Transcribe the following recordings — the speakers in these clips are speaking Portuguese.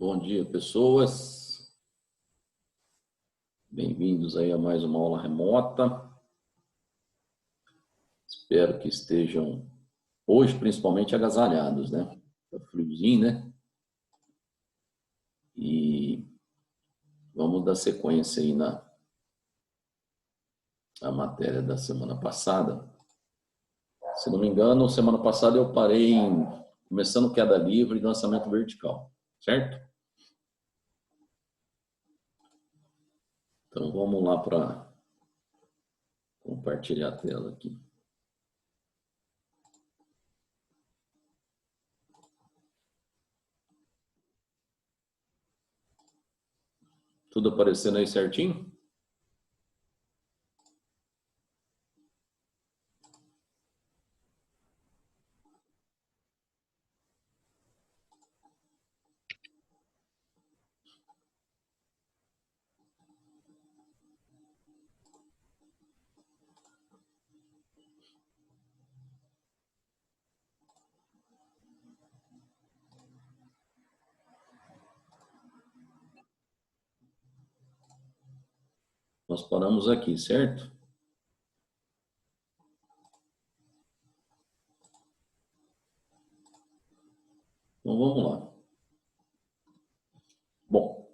Bom dia, pessoas. Bem-vindos aí a mais uma aula remota. Espero que estejam hoje principalmente agasalhados, né? Tá friozinho, né? E vamos dar sequência aí na matéria da semana passada. Se não me engano, semana passada eu parei começando queda livre e lançamento vertical, certo? Então vamos lá para compartilhar a tela aqui. Tudo aparecendo aí certinho? Nós paramos aqui, certo? Então vamos lá. Bom,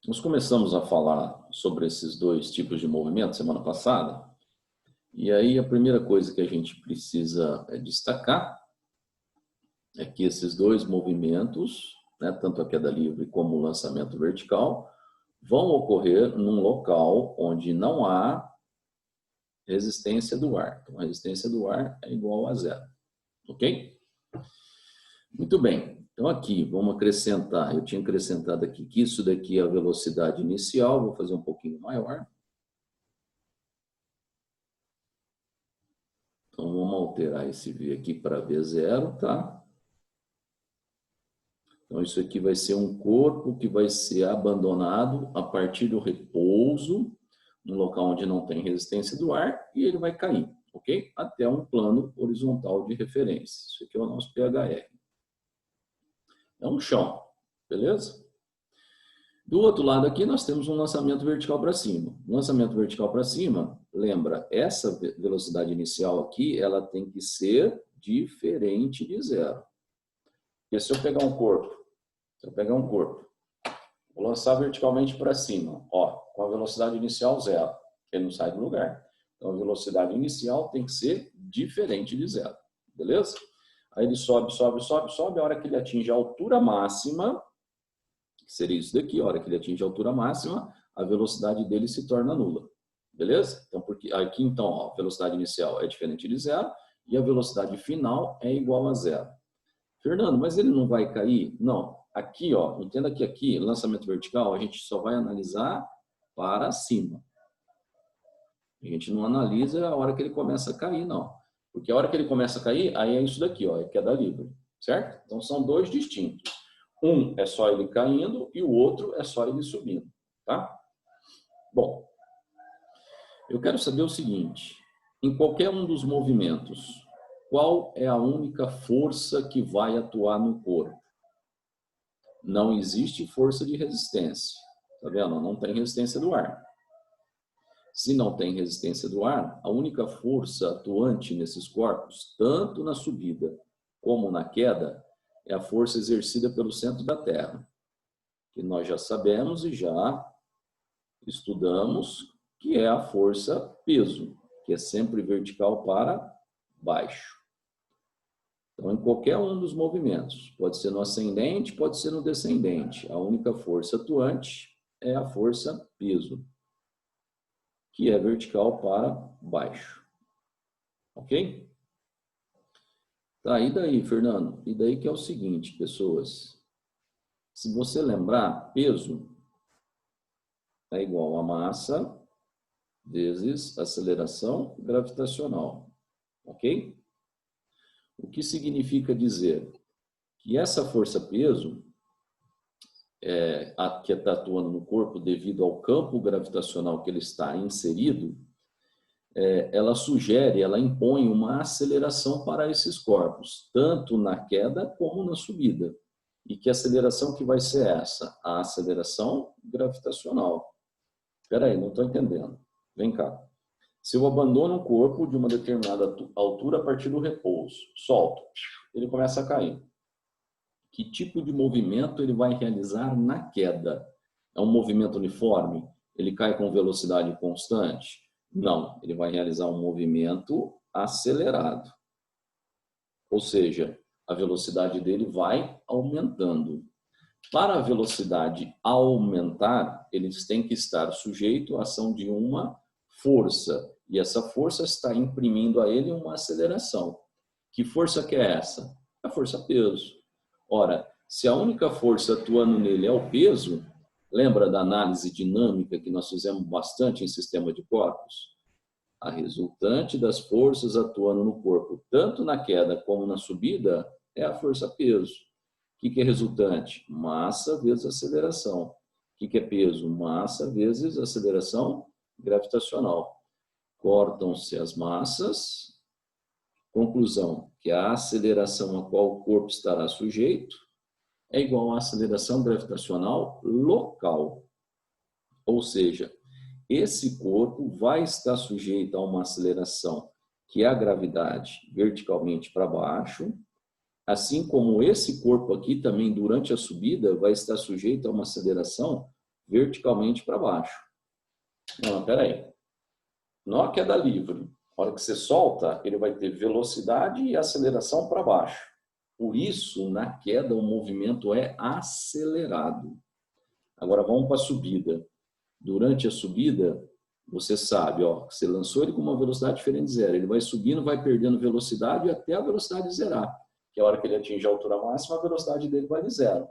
nós começamos a falar sobre esses dois tipos de movimento semana passada. E aí a primeira coisa que a gente precisa destacar é que esses dois movimentos, né, tanto a queda livre como o lançamento vertical, vão ocorrer num local onde não há resistência do ar. Então, a resistência do ar é igual a zero. Ok? Muito bem. Então, aqui, vamos acrescentar. Eu tinha acrescentado aqui que isso daqui é a velocidade inicial. Vou fazer um pouquinho maior. Então, vamos alterar esse V aqui para V0, tá? Então, isso aqui vai ser um corpo que vai ser abandonado a partir do repouso, no local onde não tem resistência do ar, e ele vai cair, ok? Até um plano horizontal de referência. Isso aqui é o nosso PHR. É um chão, beleza? Do outro lado aqui, nós temos um lançamento vertical para cima. O lançamento vertical para cima, lembra, essa velocidade inicial aqui, ela tem que ser diferente de zero. Porque se eu pegar um corpo, vou lançar verticalmente para cima, ó, com a velocidade inicial zero, ele não sai do lugar. Então, a velocidade inicial tem que ser diferente de zero, beleza? Aí ele sobe, a hora que ele atinge a altura máxima, que seria isso daqui, a hora que ele atinge a altura máxima, a velocidade dele se torna nula, beleza? Então, porque aqui, então, ó, a velocidade inicial é diferente de zero e a velocidade final é igual a zero. Fernando, mas ele não vai cair? Não. Aqui, ó, entenda que aqui, lançamento vertical, a gente só vai analisar para cima. A gente não analisa a hora que ele começa a cair, não. Porque a hora que ele começa a cair, aí é isso daqui, ó, é queda livre, certo? Então, são dois distintos. Um é só ele caindo e o outro é só ele subindo, tá? Bom, eu quero saber o seguinte, em qualquer um dos movimentos, qual é a única força que vai atuar no corpo? Não existe força de resistência. Tá vendo? Não tem resistência do ar. Se não tem resistência do ar, a única força atuante nesses corpos, tanto na subida como na queda, é a força exercida pelo centro da Terra, que nós já sabemos e já estudamos, que é a força peso, que é sempre vertical para baixo. Então, em qualquer um dos movimentos, pode ser no ascendente, pode ser no descendente, a única força atuante é a força peso, que é vertical para baixo. Ok? Tá, e daí, Fernando? E daí que é o seguinte, pessoas. Se você lembrar, peso é igual a massa vezes aceleração gravitacional. Ok? O que significa dizer que essa força-peso, que está atuando no corpo devido ao campo gravitacional que ele está inserido, ela sugere, ela impõe uma aceleração para esses corpos, tanto na queda como na subida. E que aceleração que vai ser essa? A aceleração gravitacional. Espera aí, não estou entendendo. Vem cá. Se eu abandono um corpo de uma determinada altura a partir do repouso, solto, ele começa a cair. Que tipo de movimento ele vai realizar na queda? É um movimento uniforme? Ele cai com velocidade constante? Não, ele vai realizar um movimento acelerado. Ou seja, a velocidade dele vai aumentando. Para a velocidade aumentar, eles têm que estar sujeito à ação de uma força. E essa força está imprimindo a ele uma aceleração. Que força que é essa? A força peso. Ora, se a única força atuando nele é o peso, lembra da análise dinâmica que nós fizemos bastante em sistema de corpos? A resultante das forças atuando no corpo, tanto na queda como na subida, é a força peso. O que é resultante? Massa vezes aceleração. O que é peso? Massa vezes aceleração gravitacional. Cortam-se as massas. Conclusão, que a aceleração a qual o corpo estará sujeito é igual à aceleração gravitacional local. Ou seja, esse corpo vai estar sujeito a uma aceleração que é a gravidade verticalmente para baixo, assim como esse corpo aqui também durante a subida vai estar sujeito a uma aceleração verticalmente para baixo. Não, peraí. Na queda livre, na hora que você solta, ele vai ter velocidade e aceleração para baixo. Por isso, na queda, o movimento é acelerado. Agora vamos para a subida. Durante a subida, você sabe, ó, você lançou ele com uma velocidade diferente de zero. Ele vai subindo, vai perdendo velocidade até a velocidade zerar. Que a hora que ele atinge a altura máxima, a velocidade dele vai de zero.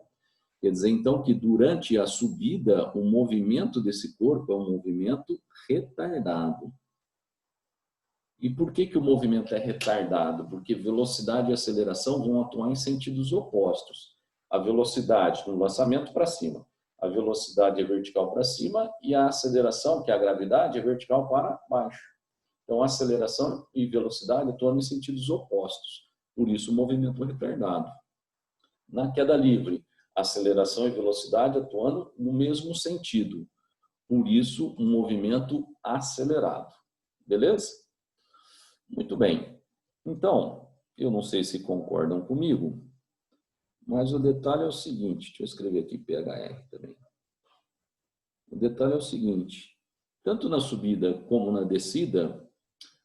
Quer dizer, então, que durante a subida, o movimento desse corpo é um movimento retardado. E por que o movimento é retardado? Porque velocidade e aceleração vão atuar em sentidos opostos. A velocidade no lançamento para cima, a velocidade é vertical para cima e a aceleração, que é a gravidade, é vertical para baixo. Então, aceleração e velocidade atuam em sentidos opostos. Por isso, o movimento é retardado. Na queda livre, aceleração e velocidade atuando no mesmo sentido. Por isso, um movimento acelerado. Beleza? Muito bem. Então, eu não sei se concordam comigo, mas o detalhe é o seguinte, deixa eu escrever aqui PHR também. O detalhe é o seguinte, tanto na subida como na descida,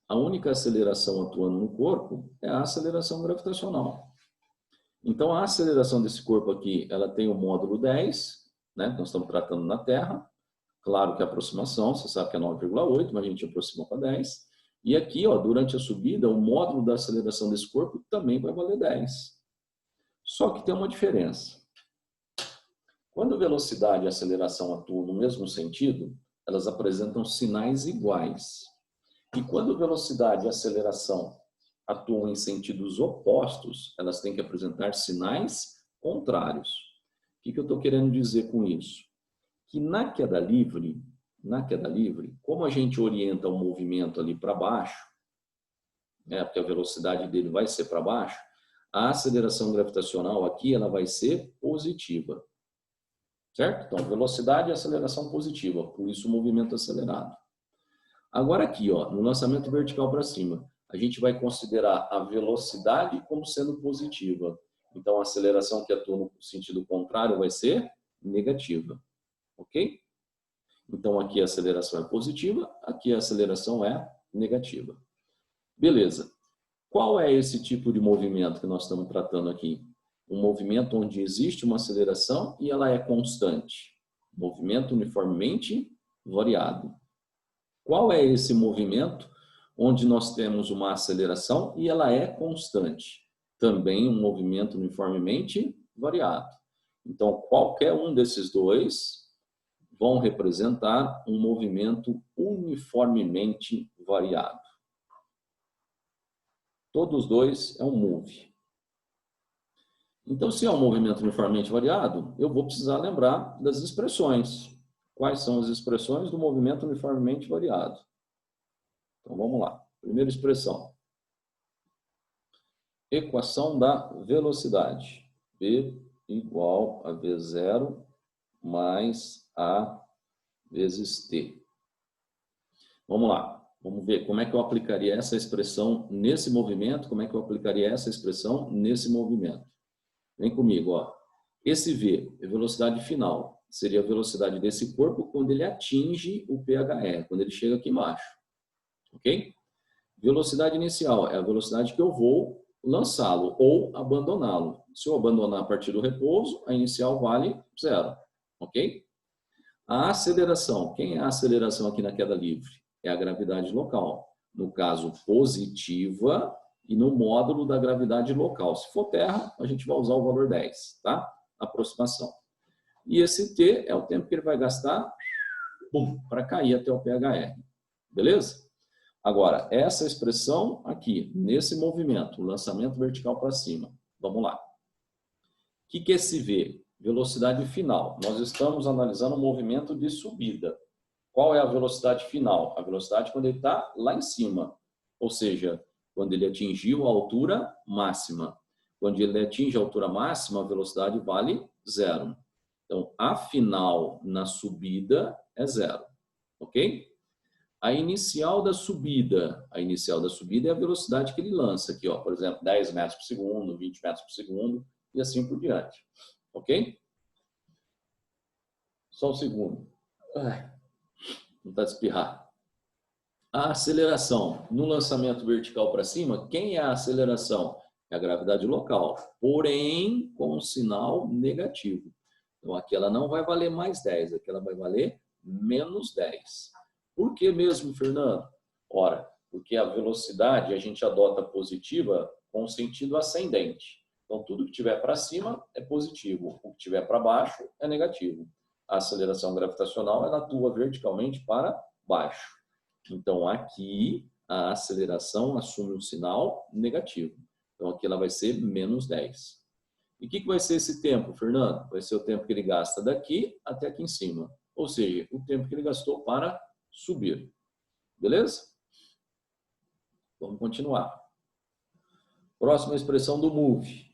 a única aceleração atuando no corpo é a aceleração gravitacional. Então, a aceleração desse corpo aqui, ela tem o módulo 10, né? Nós estamos tratando na Terra. Claro que a aproximação, você sabe que é 9,8, mas a gente aproxima para 10. E aqui, ó, durante a subida, o módulo da aceleração desse corpo também vai valer 10. Só que tem uma diferença. Quando velocidade e aceleração atuam no mesmo sentido, elas apresentam sinais iguais. E quando velocidade e aceleração atuam em sentidos opostos, elas têm que apresentar sinais contrários. O que eu estou querendo dizer com isso? Que na queda livre, como a gente orienta o movimento ali para baixo, né, porque a velocidade dele vai ser para baixo, a aceleração gravitacional aqui ela vai ser positiva. Certo? Então, velocidade e aceleração positiva, por isso o movimento acelerado. Agora aqui, ó, no lançamento vertical para cima, a gente vai considerar a velocidade como sendo positiva. Então, a aceleração que atua no sentido contrário vai ser negativa. Ok? Então, aqui a aceleração é positiva, aqui a aceleração é negativa. Beleza. Qual é esse tipo de movimento que nós estamos tratando aqui? Um movimento onde existe uma aceleração e ela é constante. Movimento uniformemente variado. Qual é esse movimento onde nós temos uma aceleração e ela é constante? Também um movimento uniformemente variado. Então, qualquer um desses dois vão representar um movimento uniformemente variado. Todos os dois é um move. Então, se é um movimento uniformemente variado, eu vou precisar lembrar das expressões. Quais são as expressões do movimento uniformemente variado? Então, vamos lá. Primeira expressão. Equação da velocidade. V igual a V0 mais A vezes T. Vamos lá. Vamos ver como é que eu aplicaria essa expressão nesse movimento, como é que eu aplicaria essa expressão nesse movimento. Vem comigo, ó. Esse V é velocidade final, seria a velocidade desse corpo quando ele atinge o PHE, quando ele chega aqui embaixo. Ok? Velocidade inicial é a velocidade que eu vou lançá-lo ou abandoná-lo. Se eu abandonar a partir do repouso, a inicial vale 0. Ok? A aceleração. Quem é a aceleração aqui na queda livre? É a gravidade local. No caso, positiva e no módulo da gravidade local. Se for terra, a gente vai usar o valor 10, tá? Aproximação. E esse T é o tempo que ele vai gastar para cair até o PHR. Beleza? Agora, essa expressão aqui, nesse movimento, lançamento vertical para cima. Vamos lá. O que é esse V? Velocidade final. Nós estamos analisando o movimento de subida. Qual é a velocidade final? A velocidade quando ele está lá em cima. Ou seja, quando ele atingiu a altura máxima. Quando ele atinge a altura máxima, a velocidade vale 0. Então, a final na subida é 0. Ok? A inicial da subida é a velocidade que ele lança aqui, ó, por exemplo, 10 metros por segundo, 20 metros por segundo e assim por diante. Ok? Só um segundo. Vontade de espirrar. A aceleração no lançamento vertical para cima, quem é a aceleração? É a gravidade local, porém com um sinal negativo. Então aqui ela não vai valer mais 10, aqui ela vai valer menos 10. Por que mesmo, Fernando? Ora, porque a velocidade a gente adota positiva com sentido ascendente. Então tudo que estiver para cima é positivo, o que estiver para baixo é negativo. A aceleração gravitacional ela atua verticalmente para baixo. Então aqui a aceleração assume um sinal negativo. Então aqui ela vai ser menos 10. E o que vai ser esse tempo, Fernando? Vai ser o tempo que ele gasta daqui até aqui em cima. Ou seja, o tempo que ele gastou para subir. Beleza? Vamos continuar. Próxima expressão do move,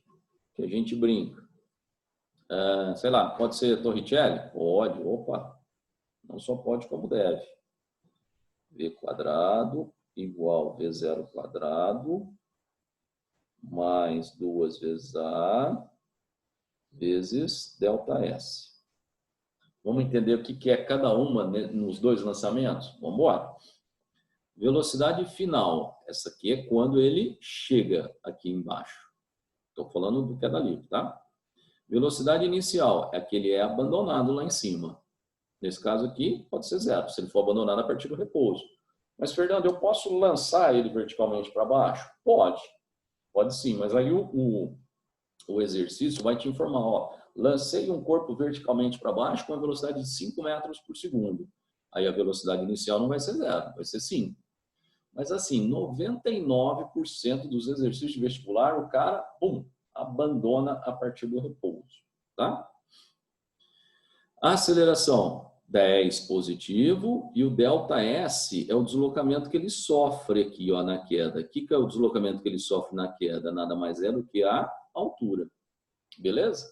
que a gente brinca. Sei lá, pode ser Torricelli? Pode, opa. Não só pode como deve. V quadrado igual V0 quadrado mais 2 vezes A vezes ΔS. Vamos entender o que é cada uma nos dois lançamentos? Vamos embora. Velocidade final. Essa aqui é quando ele chega aqui embaixo. Estou falando do queda livre, tá? Velocidade inicial é que ele é abandonado lá em cima. Nesse caso aqui, pode ser 0, se ele for abandonado a partir do repouso. Mas, Fernando, eu posso lançar ele verticalmente para baixo? Pode. Pode sim, mas aí o exercício vai te informar, ó, lancei um corpo verticalmente para baixo com a velocidade de 5 metros por segundo. Aí a velocidade inicial não vai ser 0, vai ser 5. Mas assim, 99% dos exercícios de vestibular, o cara, abandona a partir do repouso, tá? A aceleração, 10 positivo, e o ΔS é o deslocamento que ele sofre aqui, ó, na queda. O que é o deslocamento que ele sofre na queda? Nada mais é do que a altura. Beleza?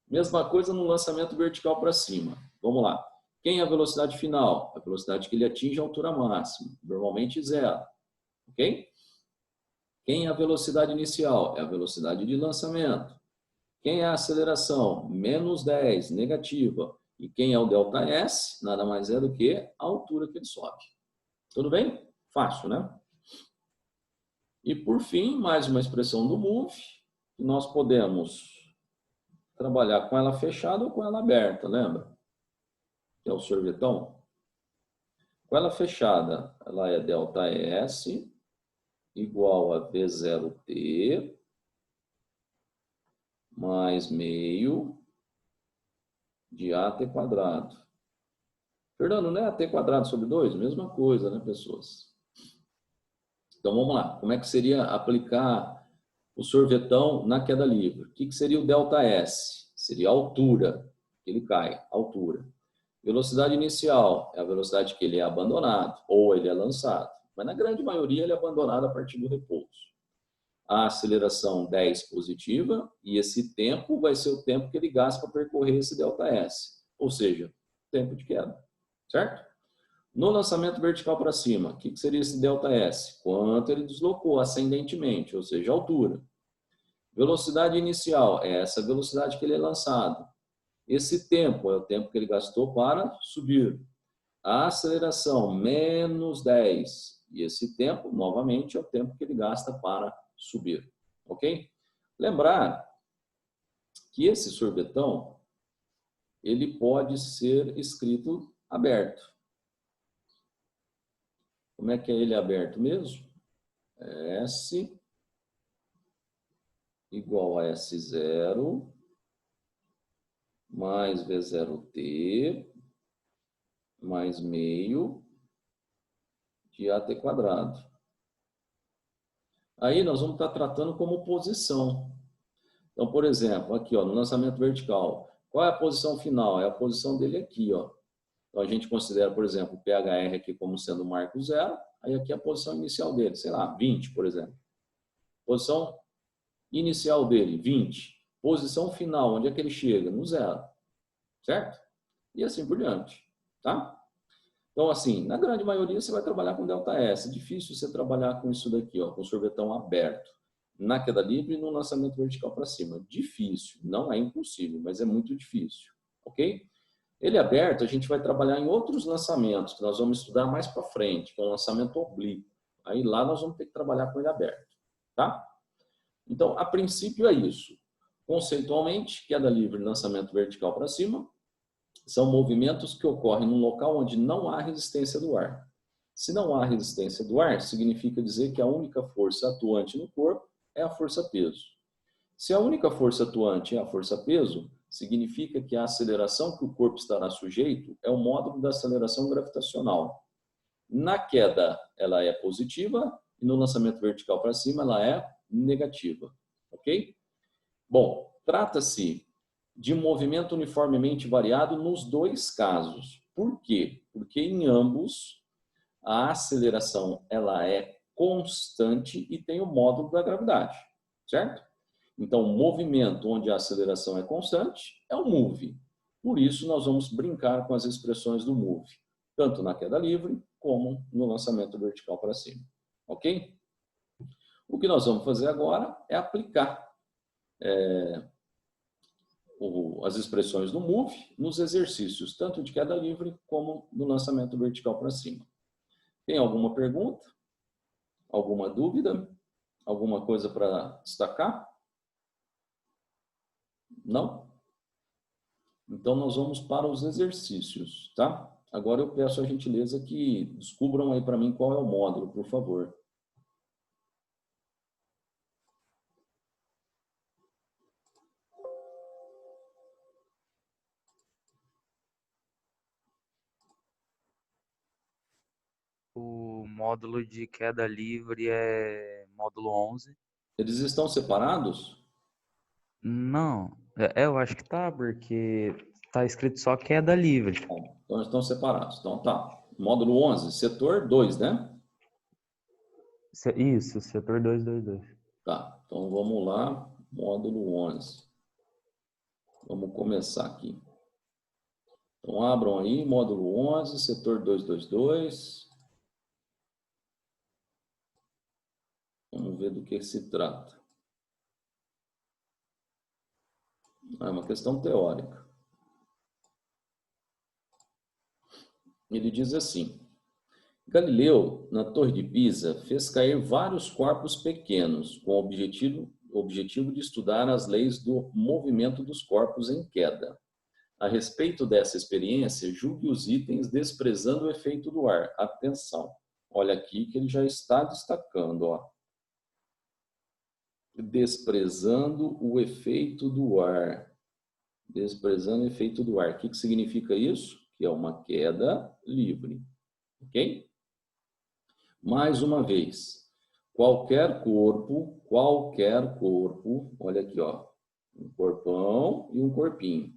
Mesma coisa no lançamento vertical para cima. Vamos lá. Quem é a velocidade final? A velocidade que ele atinge a altura máxima. Normalmente 0. Ok? Quem é a velocidade inicial? É a velocidade de lançamento. Quem é a aceleração? Menos 10, negativa. E quem é o ΔS? Nada mais é do que a altura que ele sobe. Tudo bem? Fácil, né? E por fim, mais uma expressão do move. Nós podemos trabalhar com ela fechada ou com ela aberta, lembra? Que é o sorvetão. Com ela fechada, ela é ΔS igual a V0T mais meio de AT quadrado. Fernando, não é AT quadrado sobre 2? Mesma coisa, né, pessoas? Então, vamos lá. Como é que seria aplicar o sorvetão na queda livre? O que seria o ΔS? Seria a altura que ele cai, altura. Velocidade inicial é a velocidade que ele é abandonado ou ele é lançado. Mas na grande maioria ele é abandonado a partir do repouso. a aceleração 10 positiva, e esse tempo vai ser o tempo que ele gasta para percorrer esse ΔS, ou seja, tempo de queda, certo? No lançamento vertical para cima, o que seria esse ΔS? Quanto ele deslocou ascendentemente, ou seja, altura. Velocidade inicial, é essa velocidade que ele é lançado. Esse tempo é o tempo que ele gastou para subir. A aceleração, menos 10. E esse tempo, novamente, é o tempo que ele gasta para subir. Ok? Lembrar que esse sorvetão, ele pode ser escrito aberto. Como é que é ele aberto mesmo? S igual a S0 mais V0T mais meio de AT quadrado. Aí nós vamos estar tratando como posição. Então, por exemplo, aqui ó, no lançamento vertical, qual é a posição final? É a posição dele aqui, ó. Então a gente considera, por exemplo, o PHR aqui como sendo o marco zero, aí aqui é a posição inicial dele, sei lá, 20, por exemplo. Posição inicial dele, 20. Posição final, onde é que ele chega? No zero. Certo? E assim por diante. Tá? Então, assim, na grande maioria você vai trabalhar com ΔS. É difícil você trabalhar com isso daqui, ó, com sorvetão aberto. Na queda livre e no lançamento vertical para cima. Difícil. Não é impossível, mas é muito difícil. Ok? Ele aberto, a gente vai trabalhar em outros lançamentos, que nós vamos estudar mais para frente, que é o lançamento oblíquo. Aí lá nós vamos ter que trabalhar com ele aberto. Tá? Então, a princípio é isso. Conceitualmente, queda livre e lançamento vertical para cima são movimentos que ocorrem num local onde não há resistência do ar. Se não há resistência do ar, significa dizer que a única força atuante no corpo é a força-peso. Se a única força atuante é a força-peso, significa que a aceleração que o corpo estará sujeito é o módulo da aceleração gravitacional. Na queda, ela é positiva e no lançamento vertical para cima, ela é negativa. Ok? Bom, trata-se de um movimento uniformemente variado nos dois casos. Por quê? Porque em ambos a aceleração ela é constante e tem o módulo da gravidade, certo? Então, o movimento onde a aceleração é constante é o move. Por isso, nós vamos brincar com as expressões do move, tanto na queda livre como no lançamento vertical para cima. Ok? O que nós vamos fazer agora é aplicar as expressões do move nos exercícios, tanto de queda livre como no lançamento vertical para cima. Tem alguma pergunta? Alguma dúvida? Alguma coisa para destacar? Não? Então, nós vamos para os exercícios, tá? Agora eu peço a gentileza que descubram aí para mim qual é o módulo, por favor. O módulo de queda livre é módulo 11. Eles estão separados? Não, eu acho que tá, porque tá escrito só queda livre. Bom, então eles estão separados. Então tá. Módulo 11, setor 2, né? Isso, setor 222. Tá. Então vamos lá, módulo 11. Vamos começar aqui. Então abram aí, módulo 11, setor 222. Vamos ver do que se trata. É uma questão teórica. Ele diz assim: Galileu, na Torre de Pisa, fez cair vários corpos pequenos, com o objetivo de estudar as leis do movimento dos corpos em queda. A respeito dessa experiência, julgue os itens desprezando o efeito do ar. Atenção, olha aqui que ele já está destacando, ó. Desprezando o efeito do ar. Desprezando o efeito do ar. O que significa isso? Que é uma queda livre. Ok? Mais uma vez, qualquer corpo, olha aqui, ó, um corpão e um corpinho,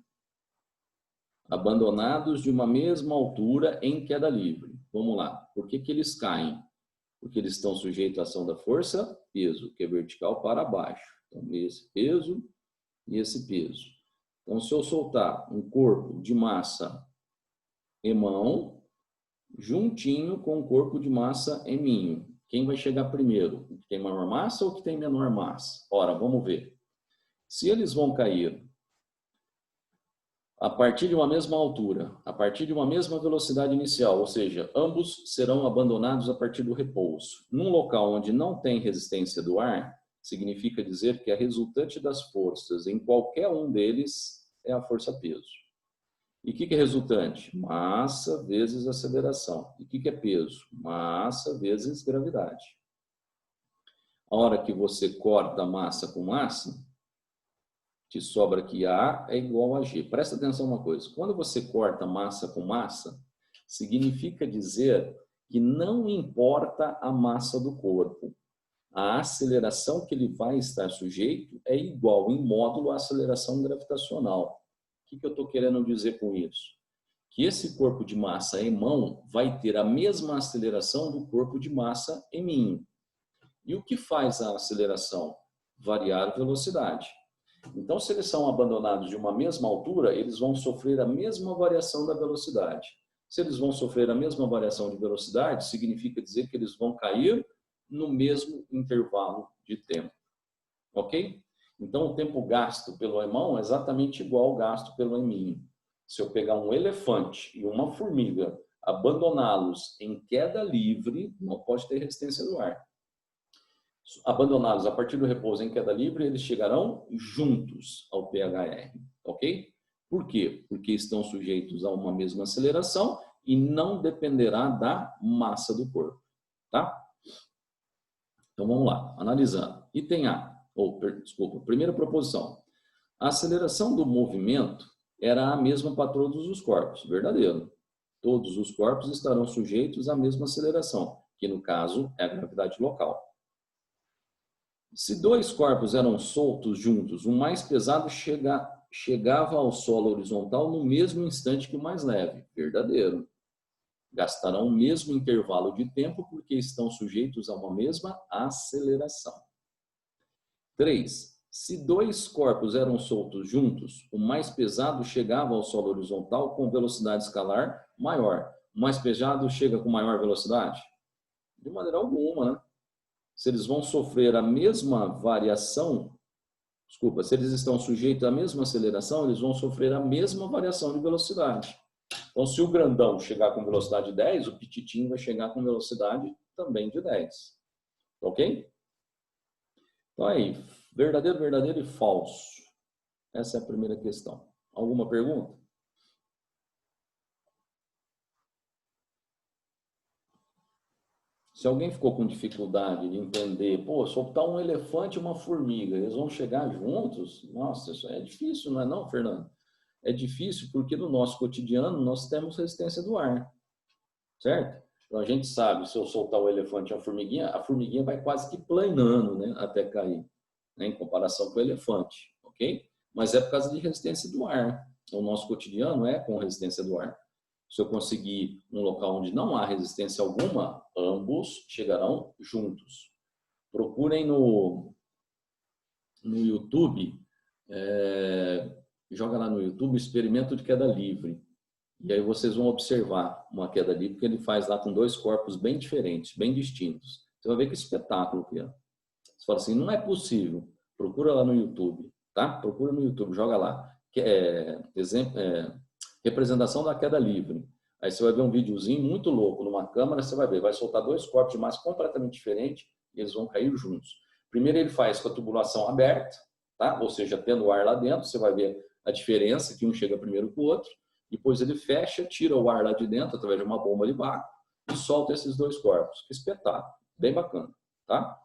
abandonados de uma mesma altura em queda livre. Vamos lá. Por que eles caem? Porque eles estão sujeitos à ação da força, peso, que é vertical para baixo. Então, esse peso e esse peso. Então, se eu soltar um corpo de massa em mão, juntinho com o corpo de massa em minho, quem vai chegar primeiro? O que tem maior massa ou o que tem menor massa? Ora, vamos ver. Se eles vão cair a partir de uma mesma altura, a partir de uma mesma velocidade inicial, ou seja, ambos serão abandonados a partir do repouso. Num local onde não tem resistência do ar, significa dizer que a resultante das forças em qualquer um deles é a força-peso. E o que é resultante? Massa vezes aceleração. E o que é peso? Massa vezes gravidade. A hora que você corta massa com massa, te sobra que A é igual a G. Presta atenção uma coisa. Quando você corta massa com massa, significa dizer que não importa a massa do corpo. A aceleração que ele vai estar sujeito é igual em módulo à aceleração gravitacional. O que eu estou querendo dizer com isso? Que esse corpo de massa em mão vai ter a mesma aceleração do corpo de massa em minho. E o que faz a aceleração? Variar a velocidade. Então, se eles são abandonados de uma mesma altura, eles vão sofrer a mesma variação da velocidade. Se eles vão sofrer a mesma variação de velocidade, significa dizer que eles vão cair no mesmo intervalo de tempo. Ok? Então, o tempo gasto pelo emão é exatamente igual ao gasto pelo eminho. Se eu pegar um elefante e uma formiga, abandoná-los em queda livre, não pode ter resistência do ar. Abandonados a partir do repouso em queda livre, eles chegarão juntos ao PHR, ok? Por quê? Porque estão sujeitos a uma mesma aceleração e não dependerá da massa do corpo, tá? Então vamos lá, analisando. Item A, primeira proposição. A aceleração do movimento era a mesma para todos os corpos, verdadeiro. Todos os corpos estarão sujeitos à mesma aceleração, que no caso é a gravidade local. Se dois corpos eram soltos juntos, o mais pesado chegava ao solo horizontal no mesmo instante que o mais leve. Verdadeiro. Gastarão o mesmo intervalo de tempo porque estão sujeitos a uma mesma aceleração. 3. Se dois corpos eram soltos juntos, o mais pesado chegava ao solo horizontal com velocidade escalar maior. O mais pesado chega com maior velocidade? De maneira alguma, né? Se eles vão sofrer a mesma variação, se eles estão sujeitos à mesma aceleração, eles vão sofrer a mesma variação de velocidade. Então, se o grandão chegar com velocidade de 10, o pititinho vai chegar com velocidade também de 10. Ok? Então, aí, verdadeiro, verdadeiro e falso. Essa é a primeira questão. Alguma pergunta? Se alguém ficou com dificuldade de entender, soltar um elefante e uma formiga, eles vão chegar juntos? Nossa, isso é difícil, não é não, Fernando? É difícil porque no nosso cotidiano nós temos resistência do ar, certo? Então a gente sabe, se eu soltar o elefante e a formiguinha vai quase que planando, né, até cair, né, em comparação com o elefante, ok? Mas é por causa de resistência do ar. O nosso cotidiano é com resistência do ar. Se eu conseguir um local onde não há resistência alguma, ambos chegarão juntos. Procurem no YouTube, joga lá no YouTube, experimento de queda livre. E aí vocês vão observar uma queda livre que ele faz lá com dois corpos bem diferentes, bem distintos. Você vai ver que espetáculo que é. Você fala assim, não é possível. Procura lá no YouTube, tá? Procura no YouTube, joga lá. Representação da queda livre. Aí você vai ver um videozinho muito louco numa câmera, você vai ver, vai soltar dois corpos de massa completamente diferentes e eles vão cair juntos. Primeiro ele faz com a tubulação aberta, tá? Ou seja, tendo ar lá dentro, você vai ver a diferença, que um chega primeiro que o outro. Depois ele fecha, tira o ar lá de dentro através de uma bomba de vácuo e solta esses dois corpos. Que espetáculo, bem bacana, tá?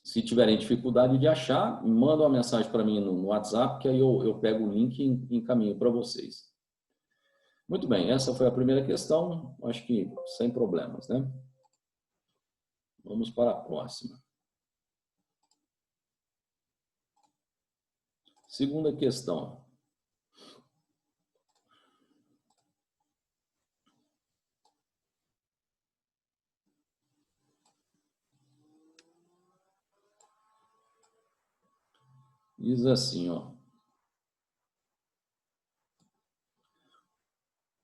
Se tiverem dificuldade de achar, manda uma mensagem para mim no WhatsApp, que aí eu pego o link e encaminho para vocês. Muito bem, essa foi a primeira questão, acho que sem problemas, né? Vamos para a próxima. Segunda questão. Diz assim, ó.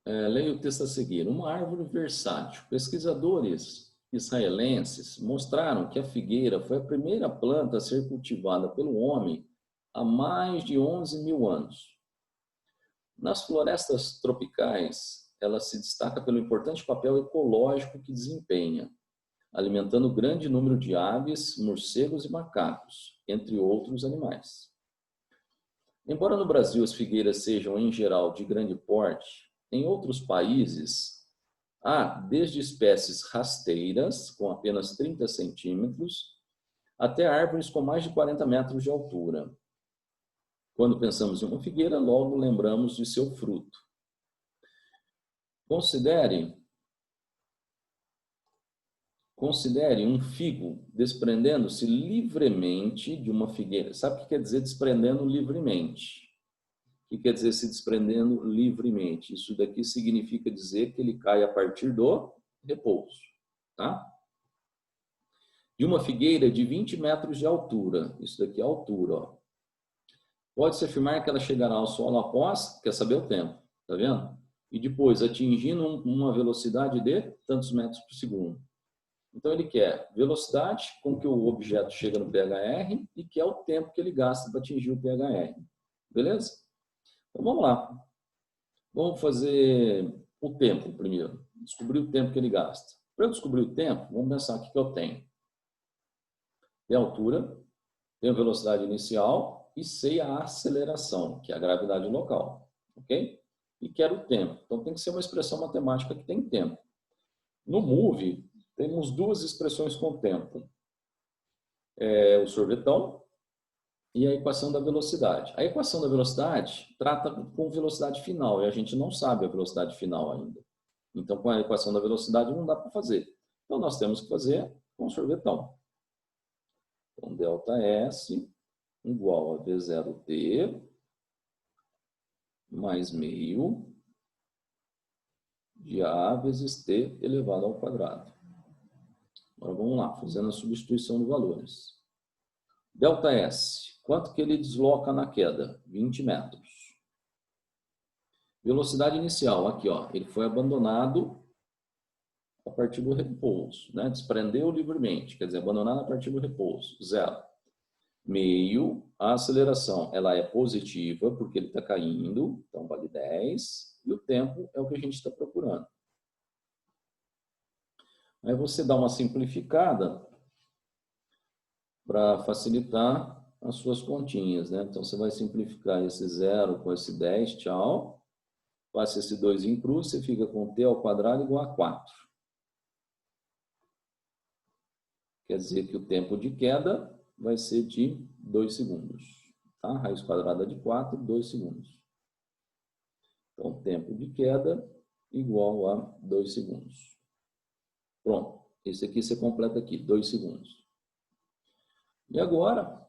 Leia o texto a seguir. Uma árvore versátil. Pesquisadores israelenses mostraram que a figueira foi a primeira planta a ser cultivada pelo homem há mais de 11 mil anos. Nas florestas tropicais, ela se destaca pelo importante papel ecológico que desempenha, alimentando grande número de aves, morcegos e macacos, entre outros animais. Embora no Brasil as figueiras sejam, em geral, de grande porte, em outros países há desde espécies rasteiras, com apenas 30 centímetros, até árvores com mais de 40 metros de altura. Quando pensamos em uma figueira, logo lembramos de seu fruto. Considere um figo desprendendo-se livremente de uma figueira. Sabe o que quer dizer desprendendo livremente? O que quer dizer se desprendendo livremente? Isso daqui significa dizer que ele cai a partir do repouso, tá? De uma figueira de 20 metros de altura. Isso daqui é a altura, ó. Pode-se afirmar que ela chegará ao solo após, quer saber o tempo, tá vendo? E depois atingindo uma velocidade de tantos metros por segundo. Então ele quer velocidade com que o objeto chega no pHr e que é o tempo que ele gasta para atingir o pHr. Beleza? Então vamos lá. Vamos fazer o tempo primeiro. Descobrir o tempo que ele gasta. Para eu descobrir o tempo, vamos pensar o que eu tenho. Tem a altura, tem a velocidade inicial e sei a aceleração, que é a gravidade local. Ok? E quero o tempo. Então tem que ser uma expressão matemática que tem tempo. No Move, temos duas expressões com tempo. O sorvetão e a equação da velocidade. A equação da velocidade trata com velocidade final e a gente não sabe a velocidade final ainda. Então, com a equação da velocidade não dá para fazer. Então, nós temos que fazer com o sorvetão. Então, ΔS igual a V0T mais meio de A vezes T elevado ao quadrado. Agora vamos lá, fazendo a substituição de valores. ΔS, quanto que ele desloca na queda? 20 metros. Velocidade inicial, aqui ó, ele foi abandonado a partir do repouso, né? Desprendeu livremente, quer dizer, abandonado a partir do repouso, 0. Meio, a aceleração, ela é positiva porque ele está caindo, então vale 10, e o tempo é o que a gente está procurando. Aí você dá uma simplificada para facilitar as suas continhas, né? Então, você vai simplificar esse 0 com esse 10, tchau. Passa esse 2 em cruz, você fica com t ao quadrado igual a 4. Quer dizer que o tempo de queda vai ser de 2 segundos. Tá? Raiz quadrada de 4, 2 segundos. Então, tempo de queda igual a 2 segundos. Pronto. Esse aqui você completa aqui, 2 segundos. E agora,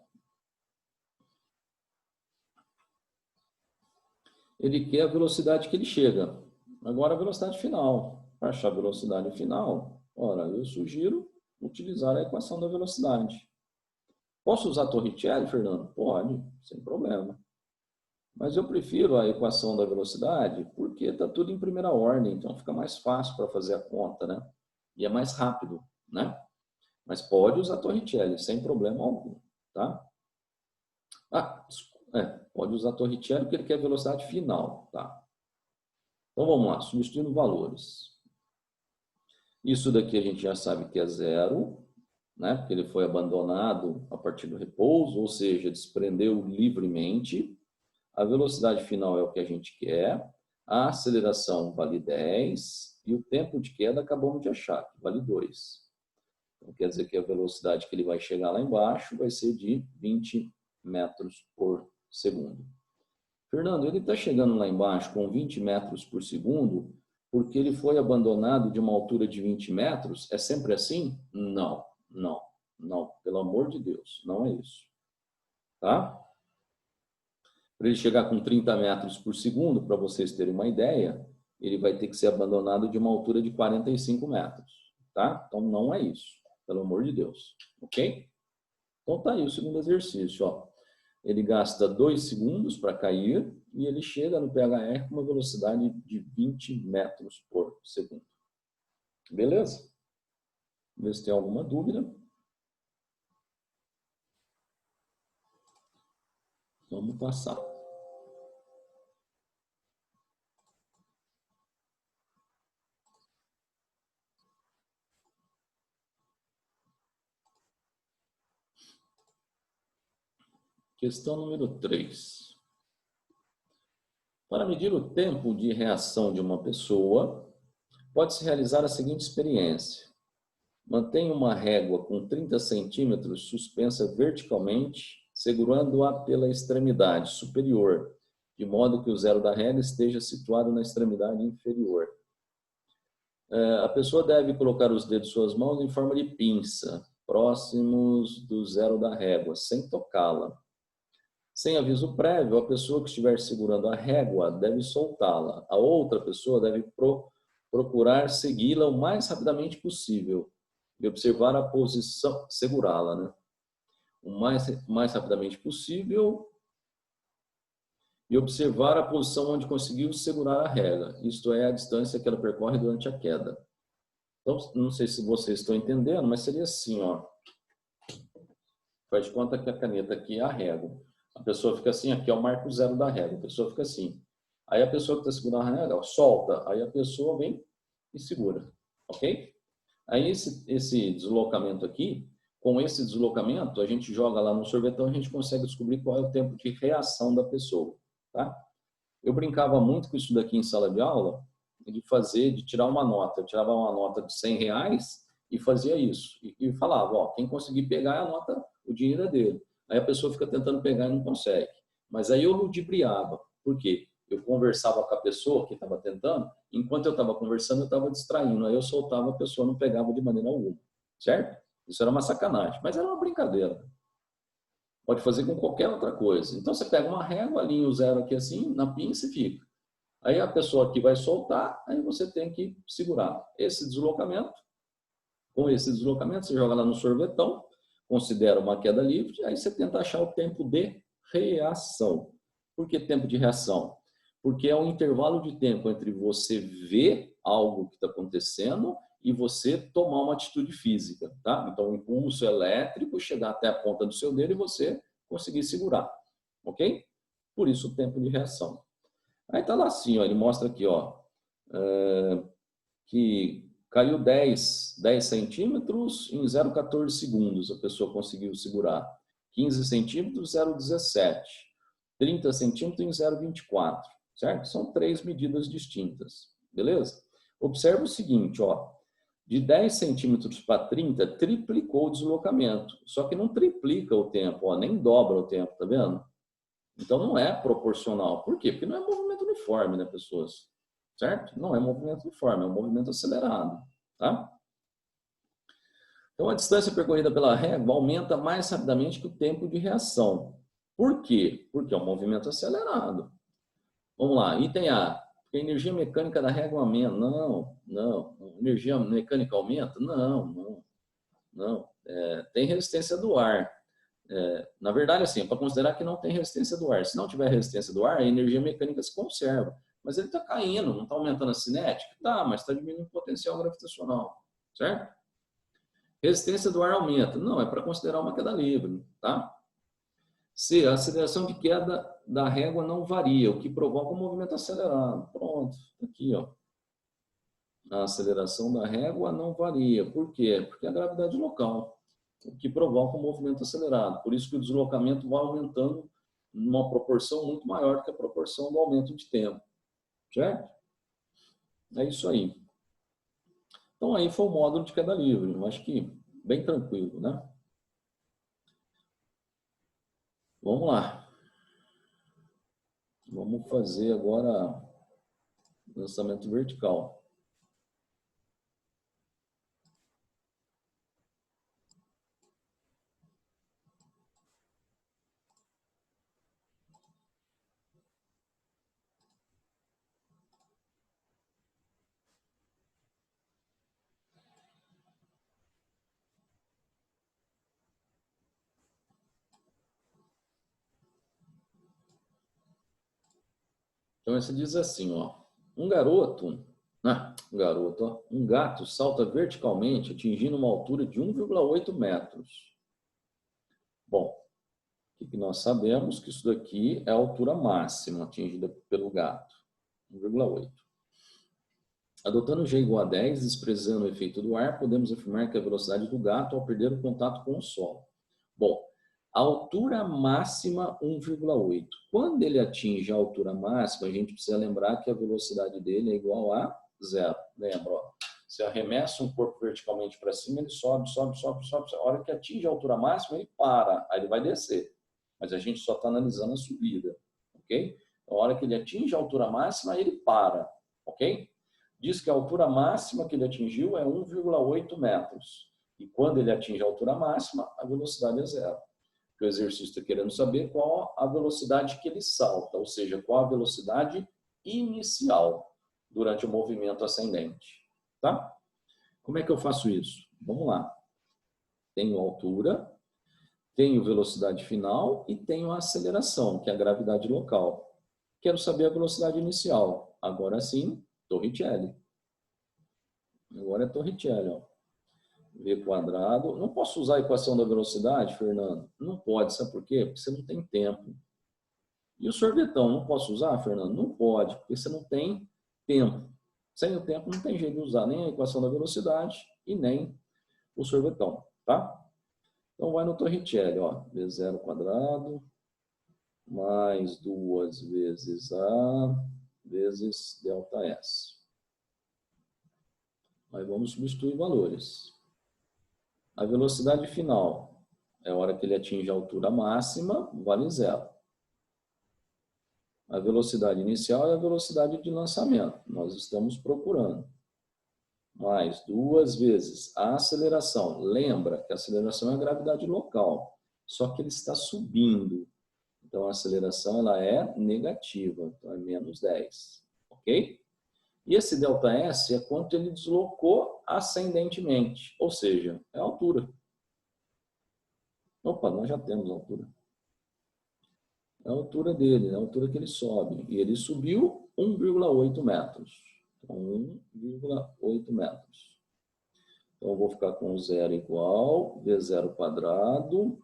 ele quer a velocidade que ele chega. Agora a velocidade final. Para achar a velocidade final, ora, eu sugiro utilizar a equação da velocidade. Posso usar Torricelli, Fernando? Pode, sem problema. Mas eu prefiro a equação da velocidade porque está tudo em primeira ordem, então fica mais fácil para fazer a conta, né? E é mais rápido, né? Mas pode usar Torricelli, sem problema algum, tá? Pode usar Torricelli porque ele quer velocidade final, tá? Então vamos lá, substituindo valores. Isso daqui a gente já sabe que é 0, né? Porque ele foi abandonado a partir do repouso, ou seja, desprendeu livremente. A velocidade final é o que a gente quer. A aceleração vale 10 e o tempo de queda acabamos de achar, que vale 2. Então, quer dizer que a velocidade que ele vai chegar lá embaixo vai ser de 20 metros por segundo. Fernando, ele está chegando lá embaixo com 20 metros por segundo porque ele foi abandonado de uma altura de 20 metros? É sempre assim? Não, não, não. Pelo amor de Deus, não é isso. Tá? Para ele chegar com 30 metros por segundo, para vocês terem uma ideia, ele vai ter que ser abandonado de uma altura de 45 metros. Tá? Então, não é isso. Pelo amor de Deus. Ok? Então, tá aí o segundo exercício. Ó. ele gasta 2 segundos para cair e ele chega no PHR com uma velocidade de 20 metros por segundo. Beleza? Vê se tem alguma dúvida. Vamos passar. Questão número 3. Para medir o tempo de reação de uma pessoa, pode-se realizar a seguinte experiência. Mantenha uma régua com 30 centímetros suspensa verticalmente, segurando-a pela extremidade superior, de modo que o zero da régua esteja situado na extremidade inferior. A pessoa deve colocar os dedos de suas mãos em forma de pinça, próximos do zero da régua, sem tocá-la. Sem aviso prévio, a pessoa que estiver segurando a régua deve soltá-la. A outra pessoa deve procurar segui-la o mais rapidamente possível e observar a posição, segurá-la, né? O mais rapidamente possível e observar a posição onde conseguiu segurar a régua, isto é, a distância que ela percorre durante a queda. Então, não sei se vocês estão entendendo, mas seria assim, ó. Faz de conta que a caneta aqui é a régua. A pessoa fica assim, aqui é o marco zero da régua. A pessoa fica assim. Aí a pessoa que está segurando a régua, solta. Aí a pessoa vem e segura. Ok? Aí esse deslocamento aqui, com esse deslocamento, a gente joga lá no sorvetão e a gente consegue descobrir qual é o tempo de reação da pessoa. Tá? Eu brincava muito com isso daqui em sala de aula, de tirar uma nota. Eu tirava uma nota de R$100 e fazia isso. E falava, ó, quem conseguir pegar a nota, o dinheiro é dele. Aí a pessoa fica tentando pegar e não consegue. Mas aí eu ludibriava. Por quê? Eu conversava com a pessoa que estava tentando, enquanto eu estava conversando, eu estava distraindo. Aí eu soltava, a pessoa não pegava de maneira alguma. Certo? Isso era uma sacanagem, mas era uma brincadeira. Pode fazer com qualquer outra coisa. Então você pega uma régua, alinha o zero aqui assim, na pinça e fica. Aí a pessoa que vai soltar, aí você tem que segurar. Com esse deslocamento, você joga lá no sorvetão, considera uma queda livre, aí você tenta achar o tempo de reação. Por que tempo de reação? Porque é um intervalo de tempo entre você ver algo que está acontecendo e você tomar uma atitude física, tá? Então, o impulso elétrico chegar até a ponta do seu dedo e você conseguir segurar, ok? Por isso o tempo de reação. Aí tá lá assim, ó, ele mostra aqui, ó, que caiu 10 centímetros em 0,14 segundos, a pessoa conseguiu segurar. 15 centímetros, 0,17. 30 centímetros em 0,24, certo? São 3 medidas distintas, beleza? Observa o seguinte, ó, de 10 centímetros para 30, triplicou o deslocamento, só que não triplica o tempo, ó, nem dobra o tempo, tá vendo? Então não é proporcional. Por quê? Porque não é movimento uniforme, né, pessoas? Certo? Não é movimento uniforme, é um movimento acelerado, tá? Então a distância percorrida pela régua aumenta mais rapidamente que o tempo de reação. Por quê? Porque é um movimento acelerado. Vamos lá, item A. Porque a energia mecânica da régua aumenta. Não, não. A energia mecânica aumenta? Não, não. Não. Tem resistência do ar. Na verdade, assim, é para considerar que não tem resistência do ar. Se não tiver resistência do ar, a energia mecânica se conserva. Mas ele está caindo, não está aumentando a cinética? Tá, mas está diminuindo o potencial gravitacional. Certo? Resistência do ar aumenta. Não, é para considerar uma queda livre. Tá? C. A aceleração de queda da régua não varia, o que provoca um movimento acelerado. Pronto, aqui, ó. A aceleração da régua não varia. Por quê? Porque é a gravidade local, o que provoca um movimento acelerado. Por isso que o deslocamento vai aumentando numa proporção muito maior que a proporção do aumento de tempo. Certo? É isso aí. Então aí foi o módulo de queda livre. Eu acho que bem tranquilo, né? Vamos lá. Vamos fazer agora lançamento vertical. Então, você diz assim, ó, um gato salta verticalmente, atingindo uma altura de 1,8 metros. Bom, o que nós sabemos? Que isso daqui é a altura máxima atingida pelo gato, 1,8. Adotando G igual a 10, desprezando o efeito do ar, podemos afirmar que a velocidade do gato ao perder o contato com o solo. Bom, a altura máxima 1,8. Quando ele atinge a altura máxima, a gente precisa lembrar que a velocidade dele é igual a 0. Lembra, ó? Você arremessa um corpo verticalmente para cima, ele sobe, sobe, sobe, sobe. A hora que atinge a altura máxima, ele para, aí ele vai descer. Mas a gente só está analisando a subida, ok? Então, a hora que ele atinge a altura máxima, ele para, ok? Diz que a altura máxima que ele atingiu é 1,8 metros. E quando ele atinge a altura máxima, a velocidade é 0. O exercício está querendo saber qual a velocidade que ele salta, ou seja, qual a velocidade inicial durante o movimento ascendente. Tá? Como é que eu faço isso? Vamos lá. Tenho altura, tenho velocidade final e tenho a aceleração, que é a gravidade local. Quero saber a velocidade inicial. Agora sim, Torricelli. Agora é Torricelli, ó. V quadrado. Não posso usar a equação da velocidade, Fernando? Não pode, sabe por quê? Porque você não tem tempo. E o sorvetão, não posso usar, Fernando? Não pode, porque você não tem tempo. Sem o tempo não tem jeito de usar nem a equação da velocidade e nem o sorvetão, tá? Então vai no Torricelli, ó. V0 quadrado mais 2 vezes A vezes ΔS. Aí vamos substituir valores. A velocidade final é a hora que ele atinge a altura máxima, vale 0. A velocidade inicial é a velocidade de lançamento. Nós estamos procurando. Mais 2 vezes a aceleração. Lembra que a aceleração é a gravidade local. Só que ele está subindo. Então, a aceleração ela é negativa. Então, é menos 10. Ok? E esse ΔS é quanto ele deslocou ascendentemente. Ou seja, é a altura. Opa, nós já temos a altura. É a altura dele, é a altura que ele sobe. E ele subiu 1,8 metros. Então, 1,8 metros. Então, eu vou ficar com 0 igual, V0 quadrado.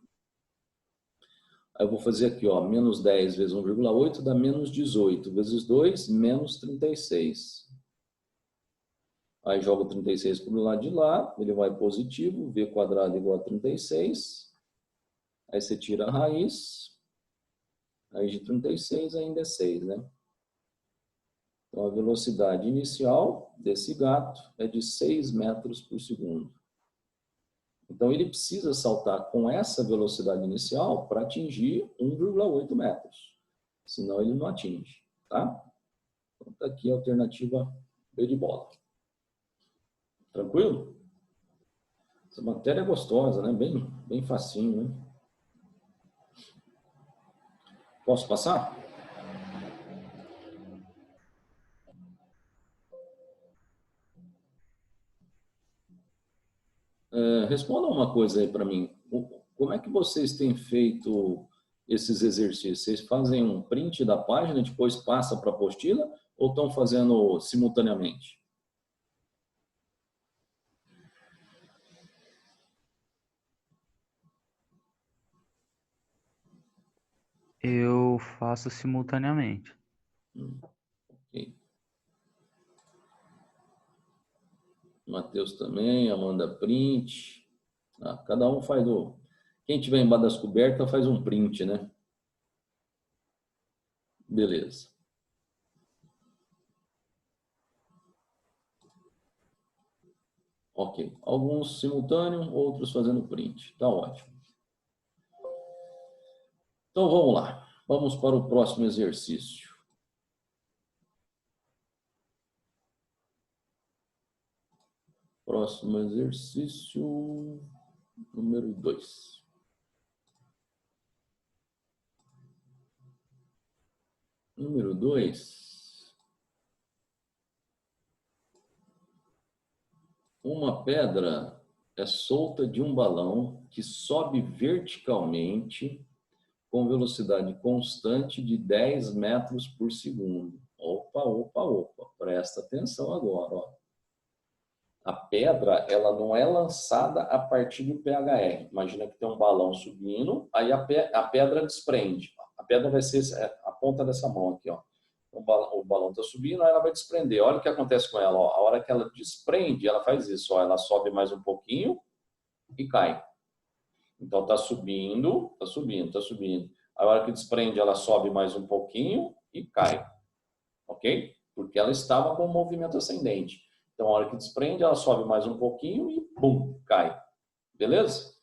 Aí eu vou fazer aqui, ó, menos 10 vezes 1,8 dá menos 18. Vezes 2, menos 36. Aí jogo 36 para o lado de lá, ele vai positivo, V quadrado igual a 36. Aí você tira a raiz. Aí de 36 ainda é 6, né? Então, a velocidade inicial desse gato é de 6 metros por segundo. Então, ele precisa saltar com essa velocidade inicial para atingir 1,8 metros. Senão, ele não atinge, tá? Então, tá aqui a alternativa B de bola. Tranquilo? Essa matéria é gostosa, né? Bem facinho, né? Posso passar? Responda uma coisa aí para mim. Como é que vocês têm feito esses exercícios? Vocês fazem um print da página e depois passa para a apostila ou estão fazendo simultaneamente? Eu faço simultaneamente. Ok. Matheus também, Amanda print. Cada um faz o... Quem tiver embaixo das cobertas faz um print, né? Beleza. Ok. Alguns simultâneos, outros fazendo print. Tá ótimo. Então vamos lá. Vamos para o próximo exercício. Próximo exercício número 2. Número 2. Uma pedra é solta de um balão que sobe verticalmente com velocidade constante de 10 metros por segundo. opa. Presta atenção agora, ó. A pedra, ela não é lançada a partir do PHR. Imagina que tem um balão subindo, aí a pedra desprende. A pedra vai ser a ponta dessa mão aqui, ó. O balão está subindo, aí ela vai desprender. Olha o que acontece com ela, ó. A hora que ela desprende, ela faz isso, ó. Ela sobe mais um pouquinho e cai. Então está subindo. A hora que desprende, ela sobe mais um pouquinho e cai. Ok? Porque ela estava com o movimento ascendente. Então, a hora que desprende, ela sobe mais um pouquinho e bum, cai. Beleza?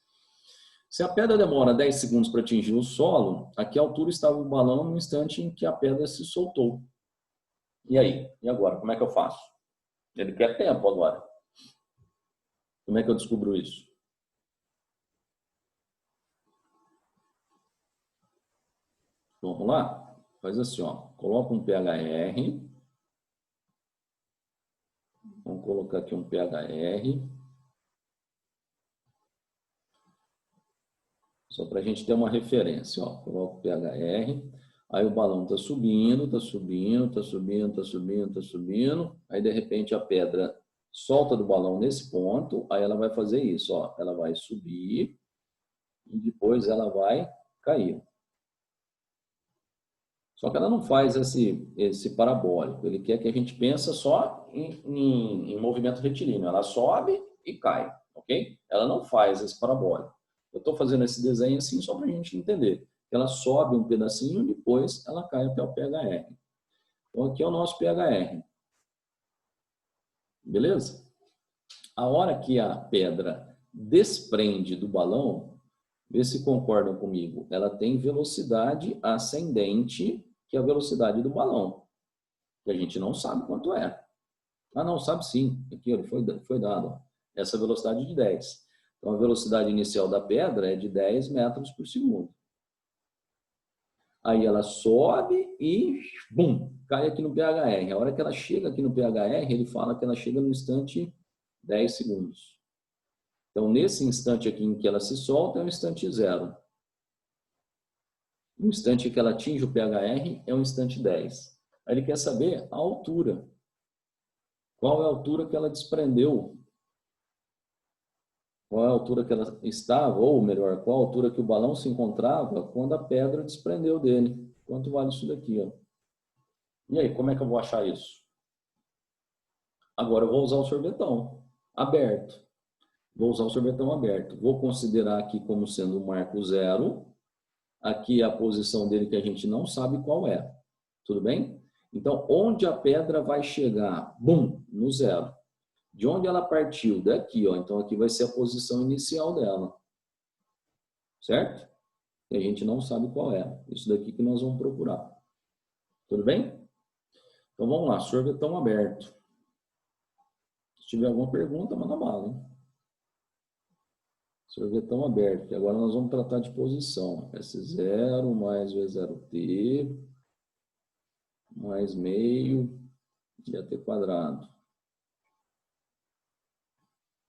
Se a pedra demora 10 segundos para atingir o solo, a que altura estava o balão no instante em que a pedra se soltou? E aí? E agora? Como é que eu faço? Ele quer tempo agora. Como é que eu descubro isso? Vamos lá? Faz assim, ó. Coloca um PHR. Vamos colocar aqui um PHR. Só para a gente ter uma referência, ó. Coloca o PHR. Aí o balão está subindo. Aí, de repente, a pedra solta do balão nesse ponto. Aí ela vai fazer isso, ó. Ela vai subir e depois ela vai cair. Só que ela não faz esse parabólico. Ele quer que a gente pense só em movimento retilíneo. Ela sobe e cai, ok? Ela não faz esse parabólico. Eu estou fazendo esse desenho assim só para a gente entender. Ela sobe um pedacinho e depois ela cai até o PHR. Então aqui é o nosso PHR. Beleza? A hora que a pedra desprende do balão, vê se concordam comigo, ela tem velocidade ascendente, que é a velocidade do balão, que a gente não sabe quanto é. Ah, não, sabe sim. Aqui foi dado. Ó. Essa velocidade de 10. Então, a velocidade inicial da pedra é de 10 metros por segundo. Aí ela sobe e, bum, cai aqui no PHR. A hora que ela chega aqui no PHR, ele fala que ela chega no instante 10 segundos. Então, nesse instante aqui em que ela se solta, é o instante 0. O instante que ela atinge o PHR é o instante 10. Aí ele quer saber a altura. Qual é a altura que ela desprendeu? Qual é a altura que ela estava, ou melhor, qual a altura que o balão se encontrava quando a pedra desprendeu dele? Quanto vale isso daqui? Ó? E aí, como é que eu vou achar isso? Agora eu vou usar o sorvetão aberto. Vou usar o sorvetão aberto. Vou considerar aqui como sendo o marco 0. Aqui é a posição dele que a gente não sabe qual é. Tudo bem? Então, onde a pedra vai chegar? Bum, no 0. De onde ela partiu? Daqui, ó. Então, aqui vai ser a posição inicial dela. Certo? E a gente não sabe qual é. Isso daqui que nós vamos procurar. Tudo bem? Então, vamos lá. Sorvetão aberto. Se tiver alguma pergunta, manda bala, hein? Sorvetão aberto. E agora nós vamos tratar de posição. S0 mais V0T mais meio de AT quadrado.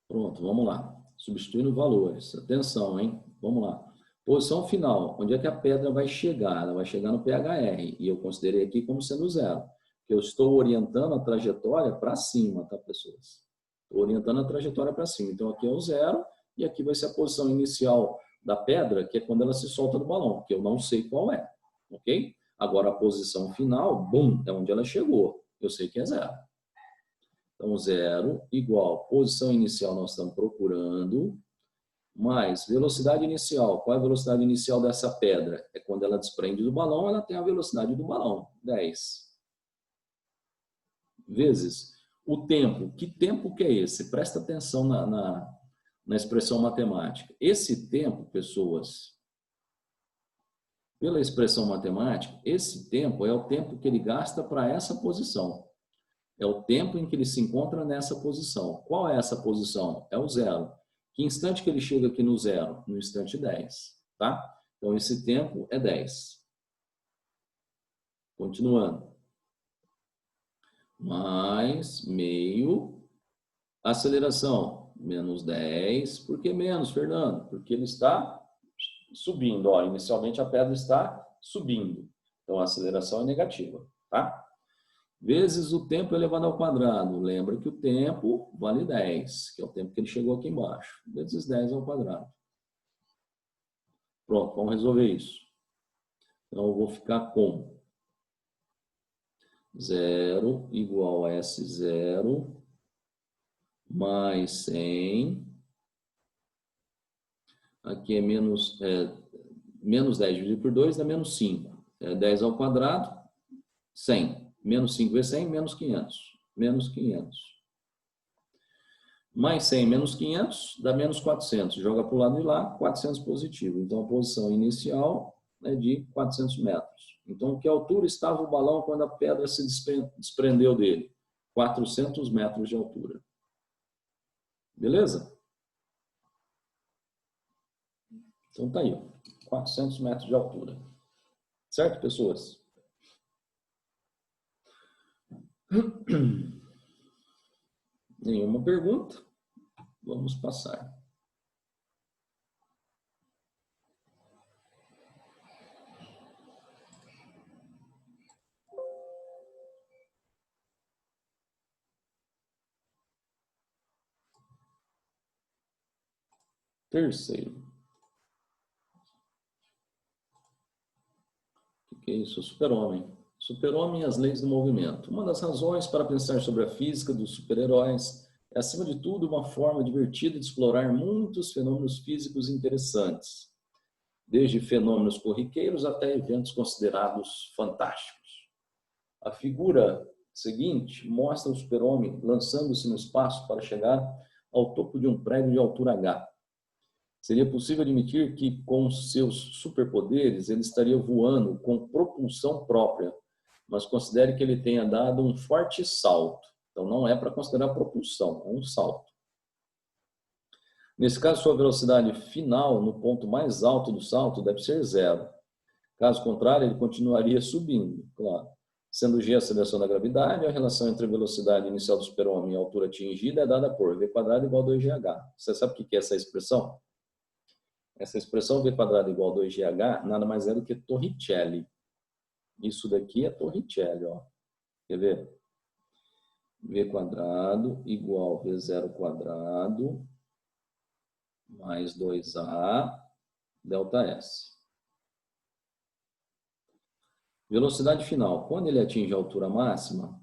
Pronto, vamos lá. Substituindo valores. Atenção, hein? Vamos lá. Posição final. Onde é que a pedra vai chegar? Ela vai chegar no PHR. E eu considerei aqui como sendo 0. Eu estou orientando a trajetória para cima, tá, pessoas? Estou orientando a trajetória para cima. Então, aqui é o 0. E aqui vai ser a posição inicial da pedra, que é quando ela se solta do balão, que eu não sei qual é. Ok? Agora, a posição final, bum, é onde ela chegou. Eu sei que é 0. Então, 0 igual posição inicial nós estamos procurando, mais velocidade inicial. Qual é a velocidade inicial dessa pedra? É quando ela desprende do balão, ela tem a velocidade do balão, 10. Vezes o tempo. Que tempo que é esse? Presta atenção na expressão matemática. Esse tempo, pessoas, pela expressão matemática, esse tempo é o tempo que ele gasta para essa posição. É o tempo em que ele se encontra nessa posição. Qual é essa posição? É o 0. Que instante que ele chega aqui no 0? No instante 10. Tá? Então, esse tempo é 10. Continuando. Mais meio. Aceleração. Menos 10. Por que menos, Fernando? Porque ele está subindo. Ó, inicialmente, a pedra está subindo. Então, a aceleração é negativa. Tá? vezes o tempo elevado ao quadrado. Lembra que o tempo vale 10, que é o tempo que ele chegou aqui embaixo. Vezes 10 ao quadrado. Pronto, vamos resolver isso. Então, eu vou ficar com 0 igual a S0 mais 100. Aqui é menos 10 dividido por 2 dá menos 5. 10 ao quadrado, 100. Menos 5 vezes 100, menos 500. Menos 500. Mais 100 menos 500 dá menos 400. Joga para o lado de lá, 400 positivo. Então, a posição inicial é de 400 metros. Então, que altura estava o balão quando a pedra se desprendeu dele? 400 metros de altura. Beleza? Então, tá aí, ó, 400 metros de altura. Certo, pessoas? Nenhuma pergunta? Vamos passar. Terceiro. O que é isso? Super-homem. Super-homem e as leis do movimento. Uma das razões para pensar sobre a física dos super-heróis é, acima de tudo, uma forma divertida de explorar muitos fenômenos físicos interessantes, desde fenômenos corriqueiros até eventos considerados fantásticos. A figura seguinte mostra o super-homem lançando-se no espaço para chegar ao topo de um prédio de altura H. Seria possível admitir que, com seus superpoderes, ele estaria voando com propulsão própria, mas considere que ele tenha dado um forte salto. Então, não é para considerar propulsão, é um salto. Nesse caso, sua velocidade final, no ponto mais alto do salto, deve ser 0. Caso contrário, ele continuaria subindo, claro. Sendo G a aceleração da gravidade, a relação entre a velocidade inicial do super-homem e a altura atingida é dada por v² igual a 2gh. Você sabe o que é essa expressão? Essa expressão v² igual a 2gh nada mais é do que Torricelli. Isso daqui é Torricelli, ó. Quer ver? v² igual a v0² mais 2a ΔS. Velocidade final. Quando ele atinge a altura máxima,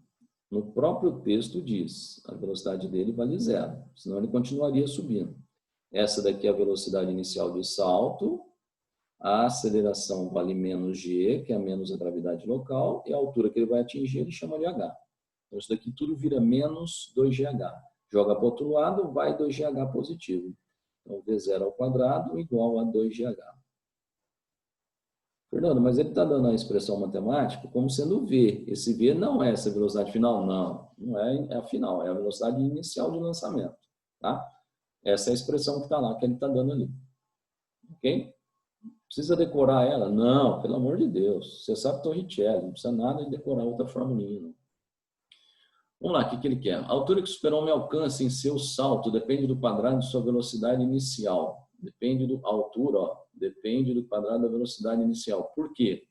no próprio texto diz, a velocidade dele vale 0, senão ele continuaria subindo. Essa daqui é a velocidade inicial de salto, a aceleração vale menos g, que é menos a gravidade local, e a altura que ele vai atingir ele chama de h. Então isso daqui tudo vira menos 2gh. Joga para o outro lado, vai 2gh positivo. Então v0² igual a 2gh. Fernando, mas ele está dando a expressão matemática como sendo v. Esse v não é essa velocidade final? Não, não é a final, é a velocidade inicial de lançamento. Tá? Essa é a expressão que está lá, que ele está dando ali. Ok? Precisa decorar ela? Não, pelo amor de Deus. Você sabe Torricelli, não precisa nada de decorar outra formulinha. Não. Vamos lá, o que ele quer? A altura que o super-homem alcança em seu salto depende do quadrado de sua velocidade inicial. Depende da altura, ó. Depende do quadrado da velocidade inicial. Por quê?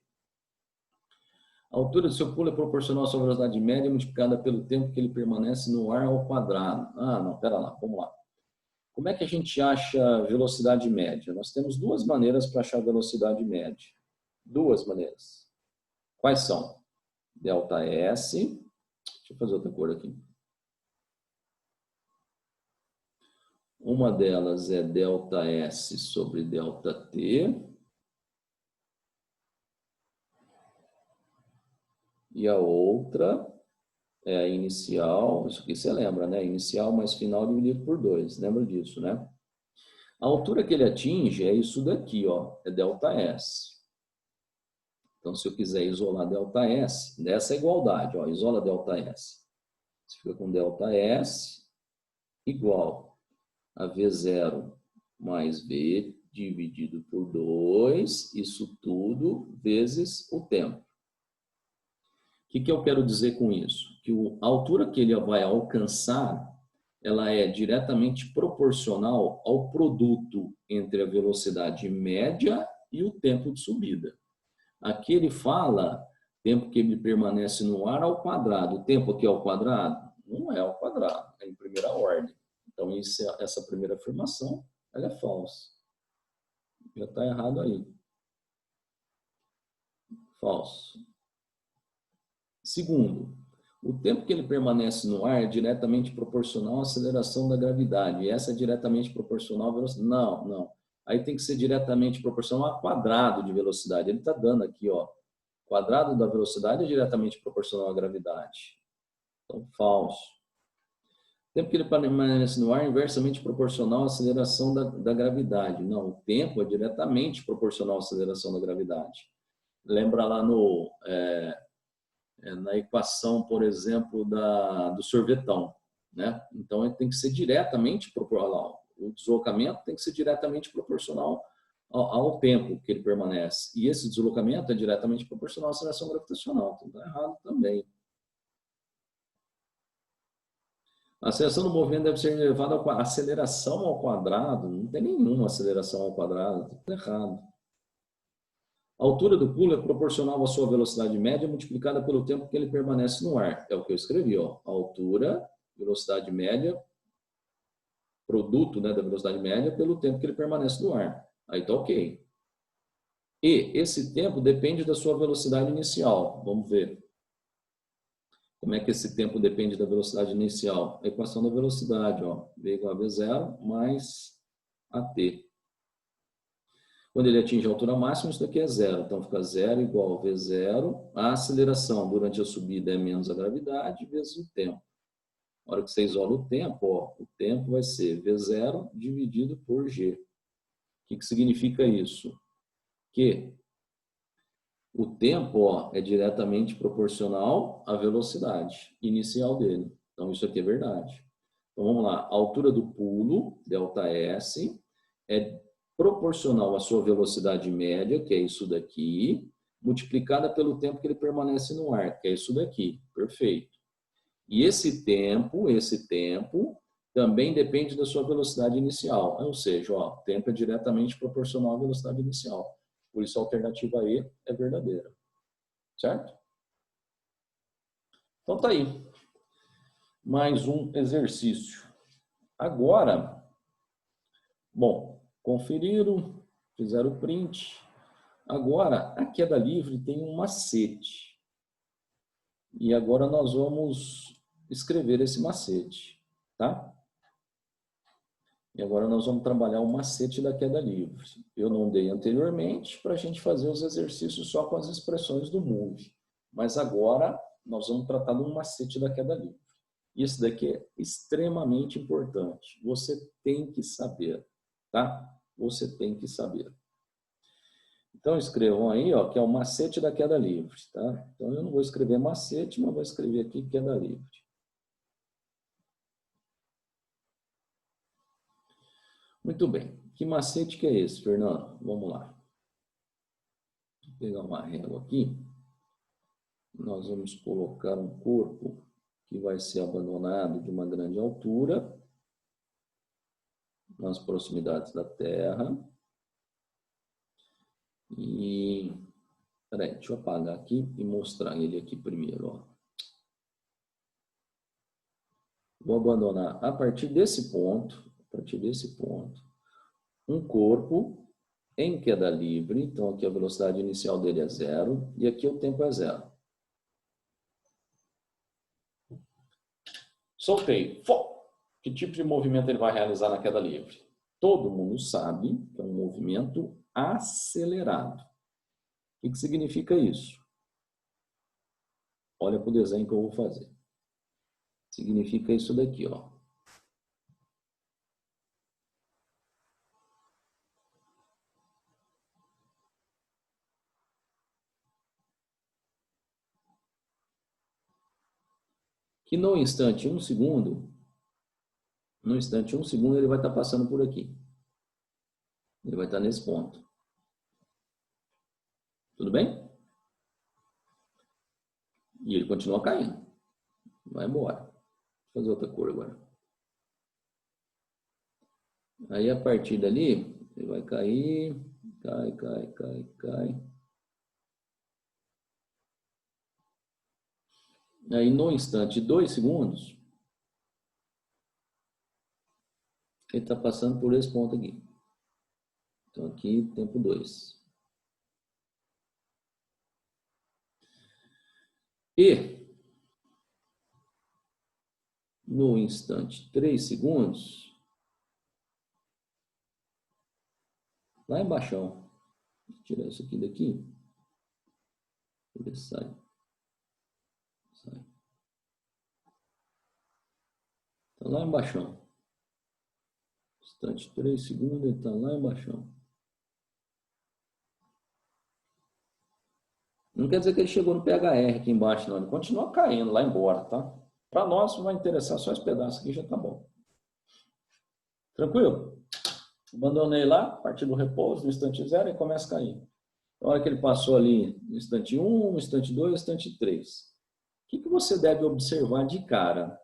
A altura do seu pulo é proporcional à sua velocidade média multiplicada pelo tempo que ele permanece no ar ao quadrado. Ah, não, pera lá, vamos lá. Como é que a gente acha velocidade média? Nós temos duas maneiras para achar velocidade média. Duas maneiras. Quais são? ΔS. Deixa eu fazer outra cor aqui. Uma delas é ΔS sobre ΔT. E a outra é a inicial, isso aqui você lembra, né? Inicial mais final dividido por 2. Lembra disso, né? A altura que ele atinge é isso daqui, ó. É ΔS. Então, se eu quiser isolar ΔS, dessa igualdade, ó. Isola ΔS. Você fica com ΔS igual a V0 mais V dividido por 2, isso tudo vezes o tempo. O que eu quero dizer com isso? Que a altura que ele vai alcançar, ela é diretamente proporcional ao produto entre a velocidade média e o tempo de subida. Aqui ele fala Tempo que ele permanece no ar ao quadrado. O tempo aqui ao quadrado? Não é ao quadrado, é em primeira ordem. Então, essa primeira afirmação, ela é falsa. Já está errado aí. Falso. Segundo, o tempo que ele permanece no ar é diretamente proporcional à aceleração da gravidade. E essa é diretamente proporcional à velocidade. Não, não. Aí tem que ser diretamente proporcional ao quadrado de velocidade. Ele está dando aqui, ó. O quadrado da velocidade é diretamente proporcional à gravidade. Então, falso. O tempo que ele permanece no ar é inversamente proporcional à aceleração da gravidade. Não, o tempo é diretamente proporcional à aceleração da gravidade. Lembra lá na equação, por exemplo, do sorvetão, né? Então, ele tem que ser diretamente proporcional. O deslocamento tem que ser diretamente proporcional ao tempo que ele permanece. E esse deslocamento é diretamente proporcional à aceleração gravitacional. Então, está errado também. A aceleração do movimento deve ser elevada à aceleração ao quadrado. Não tem nenhuma aceleração ao quadrado. Está errado. A altura do pulo é proporcional à sua velocidade média multiplicada pelo tempo que ele permanece no ar. É o que eu escrevi, ó. A altura, velocidade média, produto, né, da velocidade média pelo tempo que ele permanece no ar. Aí está ok. E esse tempo depende da sua velocidade inicial. Vamos ver. Como é que esse tempo depende da velocidade inicial? A equação da velocidade, ó. V igual a V0 mais AT. Quando ele atinge a altura máxima, isso daqui é zero. Então, fica zero igual a V0. A aceleração durante a subida é menos a gravidade vezes o tempo. Na hora que você isola o tempo, ó, o tempo vai ser V0 dividido por G. O que significa isso? Que o tempo, ó, é diretamente proporcional à velocidade inicial dele. Então, isso aqui é verdade. Então, vamos lá. A altura do pulo, ΔS, é proporcional à sua velocidade média, que é isso daqui, multiplicada pelo tempo que ele permanece no ar, que é isso daqui. Perfeito. E esse tempo também depende da sua velocidade inicial. Ou seja, ó, o tempo é diretamente proporcional à velocidade inicial. Por isso, a alternativa E é verdadeira. Certo? Então, tá aí. Mais um exercício. Agora, bom, conferiram, fizeram o print. Agora, a queda livre tem um macete. E agora nós vamos escrever esse macete, tá? E agora nós vamos trabalhar o macete da queda livre. Eu não dei anteriormente para a gente fazer os exercícios só com as expressões do MOVE. Mas agora nós vamos tratar do macete da queda livre. Isso daqui é extremamente importante. Você tem que saber, tá? Você tem que saber. Então escrevam aí, ó, que é o macete da queda livre, tá? Então eu não vou escrever macete, mas vou escrever aqui queda livre. Muito bem. Que macete que é esse, Fernando? Vamos lá. Vou pegar uma régua aqui. Nós vamos colocar um corpo que vai ser abandonado de uma grande altura, nas proximidades da Terra. E, peraí, deixa eu apagar aqui e mostrar ele aqui primeiro, ó. Vou abandonar a partir desse ponto, um corpo em queda livre. Então, aqui a velocidade inicial dele é zero e aqui o tempo é zero. Soltei. Que tipo de movimento ele vai realizar na queda livre? Todo mundo sabe que é um movimento acelerado. O que significa isso? Olha para o desenho que eu vou fazer. Significa isso daqui, ó. Que no instante 1 segundo, ele vai estar passando por aqui. Ele vai estar nesse ponto. Tudo bem? E ele continua caindo. Vai embora. Vou fazer outra cor agora. Aí, a partir dali, ele vai cair, cai. Aí no instante 2 segundos, ele está passando por esse ponto aqui. Então aqui, tempo 2. E no instante 3 segundos, lá embaixo, vou tirar isso aqui daqui, ele sai. Está lá embaixo. Instante 3 segundos, ele está lá embaixo. Não quer dizer que ele chegou no PHR aqui embaixo, não. Ele continua caindo lá embora, tá? Para nós, vai interessar só esse pedaço aqui, já tá bom. Tranquilo? Abandonei lá, a partir do repouso, no instante 0, e começa a cair. Na hora que ele passou ali no instante 1, no instante 2, no instante 3. O que você deve observar de cara?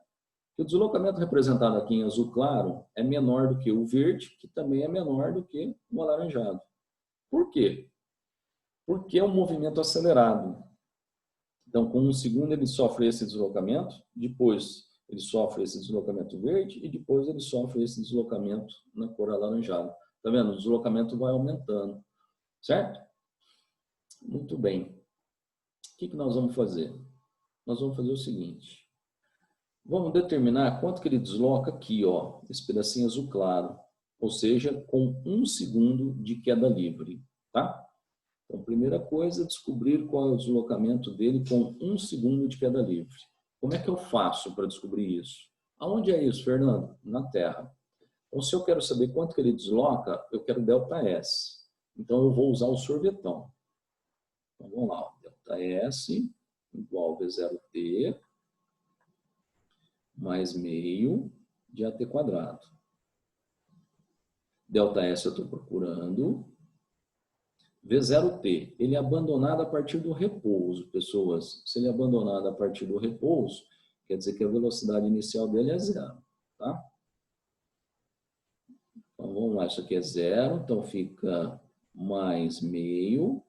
Que o deslocamento representado aqui em azul claro é menor do que o verde, que também é menor do que o alaranjado. Por quê? Porque é um movimento acelerado. Então, com 1 segundo ele sofre esse deslocamento, depois ele sofre esse deslocamento verde e depois ele sofre esse deslocamento na cor alaranjada. Tá vendo? O deslocamento vai aumentando, certo? Muito bem. O que nós vamos fazer? Nós vamos fazer o seguinte. Vamos determinar quanto que ele desloca aqui, ó, esse pedacinho azul claro, ou seja, com 1 segundo de queda livre, tá? Então, primeira coisa, descobrir qual é o deslocamento dele com 1 segundo de queda livre. Como é que eu faço para descobrir isso? Aonde é isso, Fernando? Na Terra. Então, se eu quero saber quanto que ele desloca, eu quero ΔS. Então, eu vou usar o sorvetão. Então, vamos lá. ΔS igual V0T mais meio de AT quadrado. ΔS eu estou procurando. V0T, ele é abandonado a partir do repouso, pessoas. Se ele é abandonado a partir do repouso, quer dizer que a velocidade inicial dele é 0, tá? Então, vamos lá, isso aqui é 0, então fica mais meio.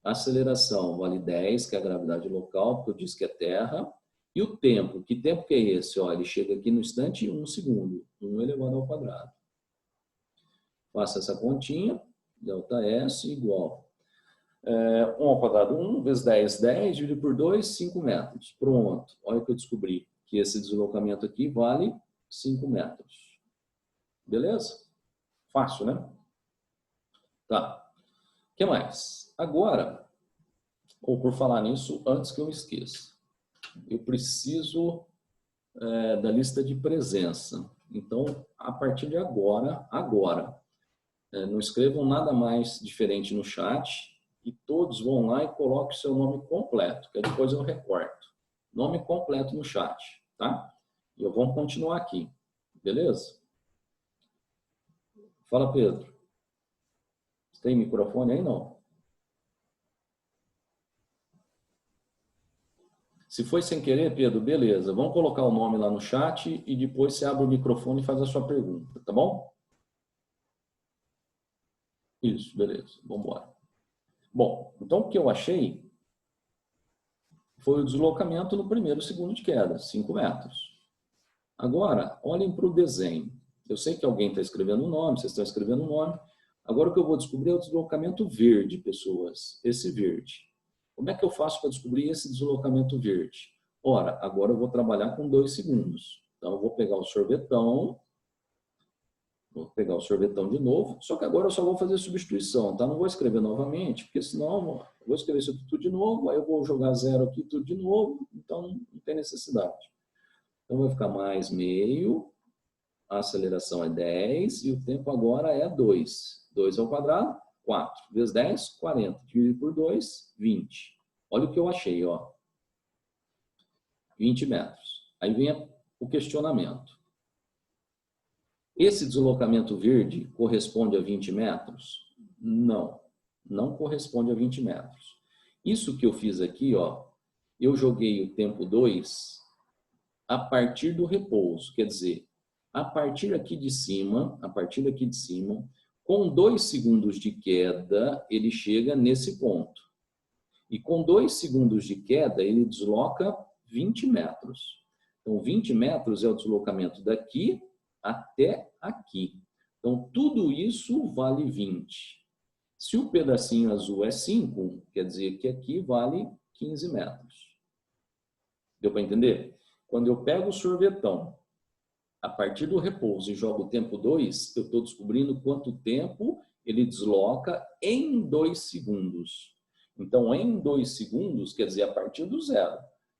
A aceleração vale 10, que é a gravidade local, porque eu disse que é terra. E o tempo, que tempo que é esse? Ó, ele chega aqui no instante 1 segundo, 1 elevado ao quadrado. Faça essa continha. ΔS igual 1 ao quadrado 1 vezes 10, 10, dividido por 2, 5 metros. Pronto. Olha que eu descobri que esse deslocamento aqui vale 5 metros. Beleza? Fácil, né? Tá. O que mais? Agora, ou por falar nisso, antes que eu esqueça, eu preciso da lista de presença. Então, a partir de agora, não escrevam nada mais diferente no chat e todos vão lá e coloquem o seu nome completo, que depois eu recorto. Nome completo no chat, tá? E eu vou continuar aqui, beleza? Fala, Pedro. Você tem microfone aí, não? Se foi sem querer, Pedro, beleza. Vamos colocar o nome lá no chat e depois você abre o microfone e faz a sua pergunta, tá bom? Isso, beleza. Vamos embora. Bom, então o que eu achei foi o deslocamento no primeiro segundo de queda, 5 metros. Agora, olhem para o desenho. Eu sei que alguém está escrevendo o nome, vocês estão escrevendo o nome. Agora o que eu vou descobrir é o deslocamento verde, pessoas. Esse verde. Como é que eu faço para descobrir esse deslocamento verde? Ora, agora eu vou trabalhar com 2 segundos. Então, eu vou pegar o sorvetão. Vou pegar o sorvetão de novo, só que agora eu só vou fazer substituição, tá? Não vou escrever novamente, porque senão eu vou escrever isso tudo de novo, aí eu vou jogar 0 aqui tudo de novo, então não tem necessidade. Então vai ficar mais meio, a aceleração é 10 e o tempo agora é 2. 2 ao quadrado, 4. Vezes 10, 40. Dividido por 2, 20. Olha o que eu achei, ó. 20 metros. Aí vem o questionamento. Esse deslocamento verde corresponde a 20 metros? Não, não corresponde a 20 metros. Isso que eu fiz aqui, ó, eu joguei o tempo 2 a partir do repouso, quer dizer, a partir aqui de cima, com 2 segundos de queda, ele chega nesse ponto. E com 2 segundos de queda, ele desloca 20 metros. Então, 20 metros é o deslocamento daqui até aqui. Então, tudo isso vale 20. Se o pedacinho azul é 5, quer dizer que aqui vale 15 metros. Deu para entender? Quando eu pego o sorvetão, a partir do repouso e jogo o tempo 2, eu estou descobrindo quanto tempo ele desloca em 2 segundos. Então, em 2 segundos, quer dizer, a partir do zero.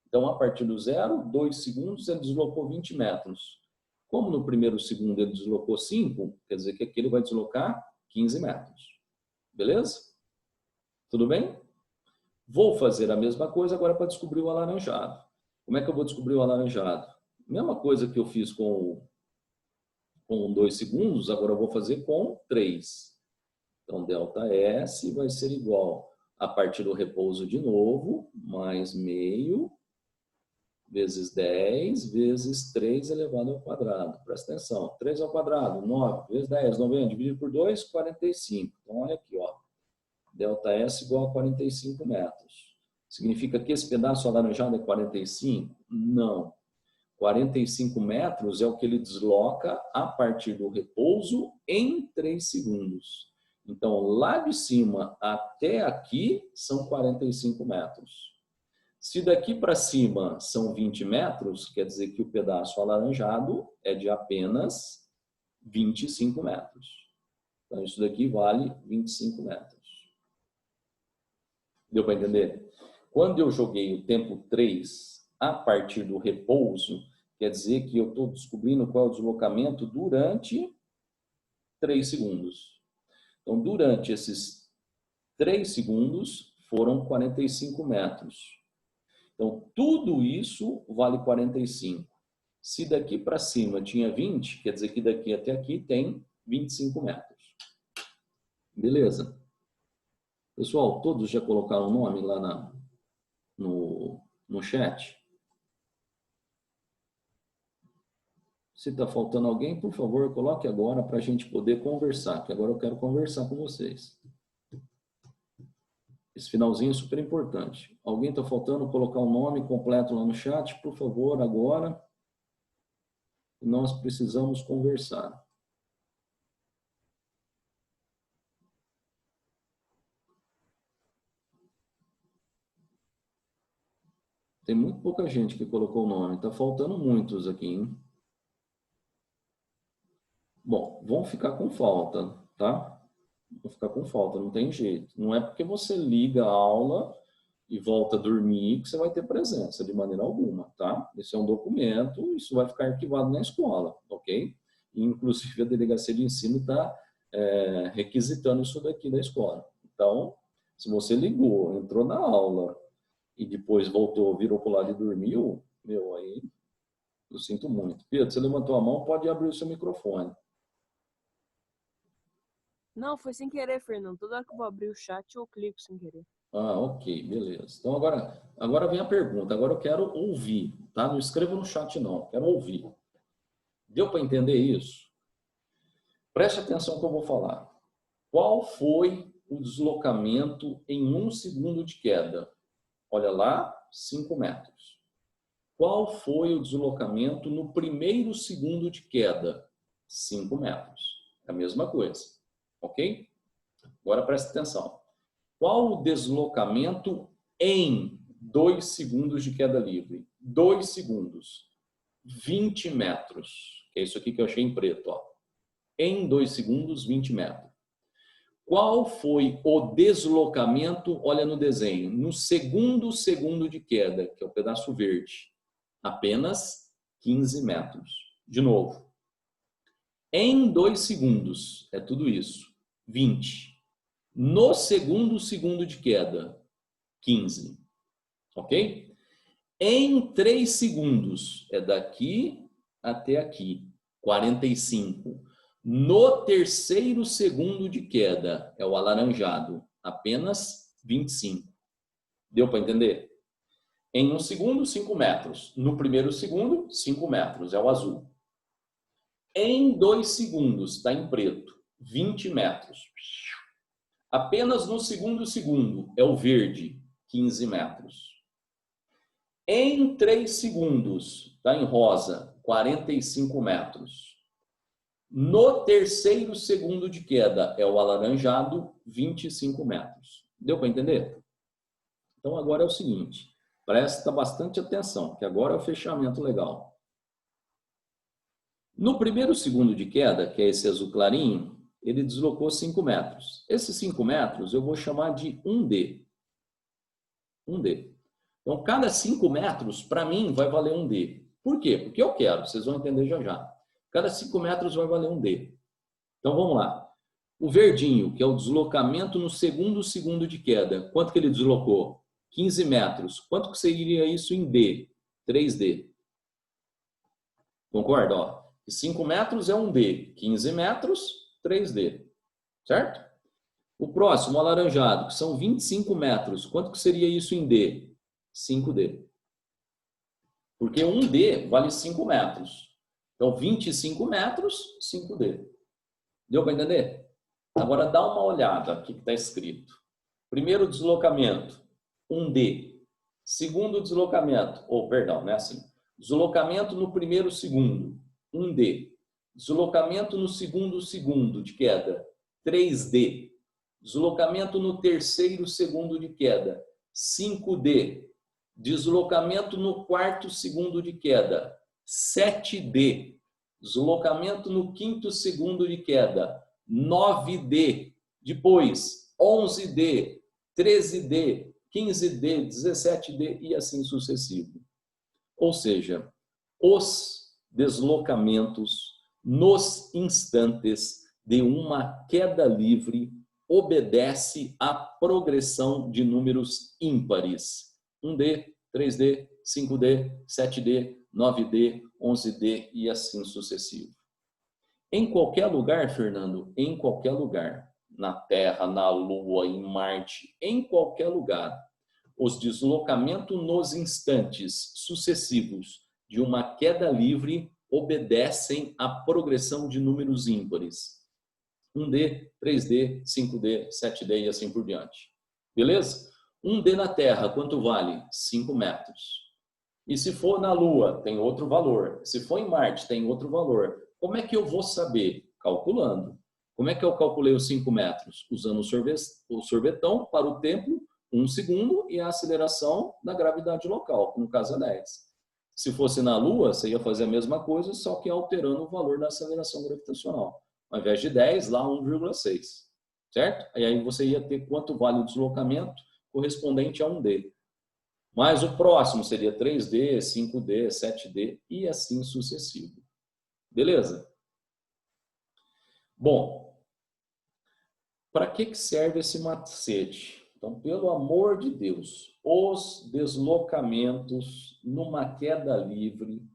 Então, a partir do zero, 2 segundos, ele deslocou 20 metros. Como no primeiro segundo ele deslocou 5, quer dizer que aqui ele vai deslocar 15 metros. Beleza? Tudo bem? Vou fazer a mesma coisa agora para descobrir o alaranjado. Como é que eu vou descobrir o alaranjado? Mesma coisa que eu fiz com 2 segundos, agora eu vou fazer com 3. Então, ΔS vai ser igual a partir do repouso de novo, mais meio, vezes 10, vezes 3 elevado ao quadrado. Presta atenção. 3 ao quadrado, 9, vezes 10, 90, dividido por 2, 45. Então, olha aqui, ó. ΔS igual a 45 metros. Significa que esse pedaço alaranjado é 45? Não. 45 metros é o que ele desloca a partir do repouso em 3 segundos. Então, lá de cima até aqui são 45 metros. Se daqui para cima são 20 metros, quer dizer que o pedaço alaranjado é de apenas 25 metros. Então, isso daqui vale 25 metros. Deu para entender? Quando eu joguei o tempo 3 a partir do repouso, quer dizer que eu estou descobrindo qual é o deslocamento durante 3 segundos. Então, durante esses 3 segundos, foram 45 metros. Então, tudo isso vale 45. Se daqui para cima tinha 20, quer dizer que daqui até aqui tem 25 metros. Beleza? Pessoal, todos já colocaram o nome lá no chat? Se está faltando alguém, por favor, coloque agora para a gente poder conversar, que agora eu quero conversar com vocês. Esse finalzinho é super importante. Alguém está faltando colocar o nome completo lá no chat? Por favor, agora. Nós precisamos conversar. Tem muito pouca gente que colocou o nome. Está faltando muitos aqui, hein? Bom, vão ficar com falta, tá? Vão ficar com falta, não tem jeito. Não é porque você liga a aula e volta a dormir que você vai ter presença, de maneira alguma, tá? Esse é um documento, isso vai ficar arquivado na escola, ok? E, inclusive, a delegacia de ensino está requisitando isso daqui da escola. Então, se você ligou, entrou na aula e depois voltou, virou para o lado e dormiu, meu, aí eu sinto muito. Pedro, você levantou a mão, pode abrir o seu microfone. Não, foi sem querer, Fernando. Toda hora que eu vou abrir o chat, eu clico sem querer. Ah, ok, beleza. Então agora vem a pergunta. Agora eu quero ouvir, tá? Não escreva no chat não, quero ouvir. Deu para entender isso? Preste atenção no que eu vou falar. Qual foi o deslocamento em 1 segundo de queda? Olha lá, 5 metros. Qual foi o deslocamento no primeiro segundo de queda? 5 metros. É a mesma coisa, ok? Agora preste atenção. Qual o deslocamento em 2 segundos de queda livre? 2 segundos. 20 metros. É isso aqui que eu achei em preto, ó. Em 2 segundos, 20 metros. Qual foi o deslocamento, olha no desenho, no segundo segundo de queda, que é o pedaço verde? Apenas 15 metros. De novo. Em 2 segundos, é tudo isso. 20. No segundo segundo de queda, 15. Ok? Em 3 segundos, é daqui até aqui, 45. No terceiro segundo de queda, é o alaranjado, apenas 25. Deu para entender? Em 1 segundo, 5 metros. No primeiro segundo, 5 metros, é o azul. Em 2 segundos, está em preto, 20 metros. Apenas no segundo segundo, é o verde, 15 metros. Em 3 segundos, está em rosa, 45 metros. No terceiro segundo de queda, é o alaranjado, 25 metros. Deu para entender? Então, agora é o seguinte, presta bastante atenção, que agora é o fechamento legal. No primeiro segundo de queda, que é esse azul clarinho, ele deslocou 5 metros. Esses 5 metros eu vou chamar de 1D. 1D. Então, cada 5 metros, para mim, vai valer 1D. Por quê? Porque eu quero, vocês vão entender já já. Cada 5 metros vai valer 1D. Então, vamos lá. O verdinho, que é o deslocamento no segundo segundo de queda. Quanto que ele deslocou? 15 metros. Quanto que seria isso em D? 3D. Concorda? Ó, 5 metros é 1D. 15 metros, 3D. Certo? O próximo, o alaranjado, que são 25 metros. Quanto que seria isso em D? 5D. Porque 1D vale 5 metros. Então, 25 metros, 5D. Deu para entender? Agora, dá uma olhada aqui que está escrito. Primeiro deslocamento, 1D. Segundo deslocamento, perdão, não é assim. Deslocamento no primeiro segundo, 1D. Deslocamento no segundo segundo de queda, 3D. Deslocamento no terceiro segundo de queda, 5D. Deslocamento no quarto segundo de queda, 7D. Deslocamento no quinto segundo de queda, 9D. Depois, 11D, 13D, 15D, 17D e assim sucessivo. Ou seja, os deslocamentos nos instantes de uma queda livre obedece à progressão de números ímpares. 1D, 3D, 5D, 7D, 9D, 11D e assim sucessivo. Em qualquer lugar, Fernando, em qualquer lugar, na Terra, na Lua, em Marte, em qualquer lugar, os deslocamentos nos instantes sucessivos de uma queda livre obedecem à progressão de números ímpares. 1D, 3D, 5D, 7D e assim por diante. Beleza? 1D na Terra, quanto vale? 5 metros. E se for na Lua, tem outro valor. Se for em Marte, tem outro valor. Como é que eu vou saber? Calculando. Como é que eu calculei os 5 metros? Usando o sorvetão para o tempo, 1 segundo, e a aceleração da gravidade local, que no caso é 10. Se fosse na Lua, você ia fazer a mesma coisa, só que alterando o valor da aceleração gravitacional. Ao invés de 10, lá 1,6. Certo? E aí você ia ter quanto vale o deslocamento correspondente a 1D. Mas o próximo seria 3D, 5D, 7D e assim sucessivo. Beleza? Bom, para que serve esse macete? Então, pelo amor de Deus, os deslocamentos numa queda livre,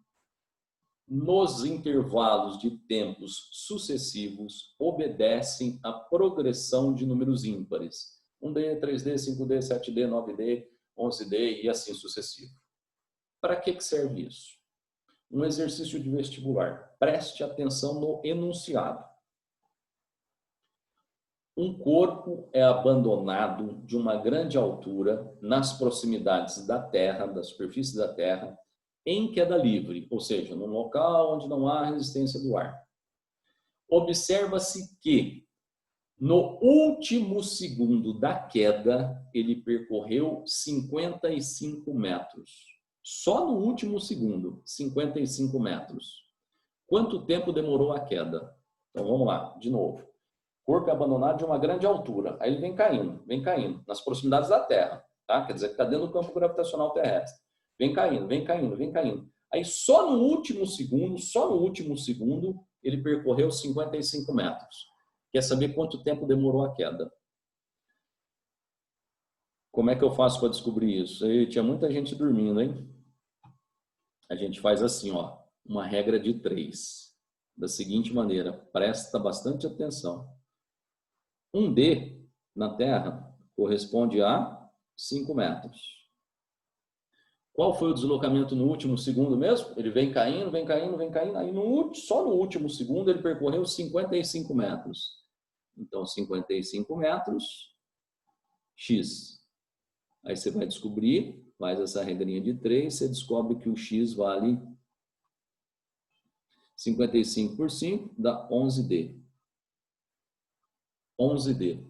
nos intervalos de tempos sucessivos, obedecem à progressão de números ímpares. 1D, 3D, 5D, 7D, 9D, 11D e assim sucessivo. Para que serve isso? Um exercício de vestibular. Preste atenção no enunciado. Um corpo é abandonado de uma grande altura nas proximidades da Terra, da superfície da Terra, em queda livre, ou seja, num local onde não há resistência do ar. Observa-se que no último segundo da queda, ele percorreu 55 metros. Só no último segundo, 55 metros. Quanto tempo demorou a queda? Então vamos lá, de novo. Corpo é abandonado de uma grande altura. Aí ele vem caindo, nas proximidades da Terra. Tá? Quer dizer que está dentro do campo gravitacional terrestre. Vem caindo. Aí só no último segundo, ele percorreu 55 metros. Quer saber quanto tempo demorou a queda? Como é que eu faço para descobrir isso? Aí, tinha muita gente dormindo, hein? A gente faz assim, ó, uma regra de 3. Da seguinte maneira, presta bastante atenção. 1D na Terra corresponde a 5 metros. Qual foi o deslocamento no último segundo mesmo? Ele vem caindo. Aí só no último segundo ele percorreu 55 metros. Então, 55 metros, x. Aí você vai descobrir faz essa regrinha de 3, você descobre que o x vale 55 por 5, dá 11D. 11D.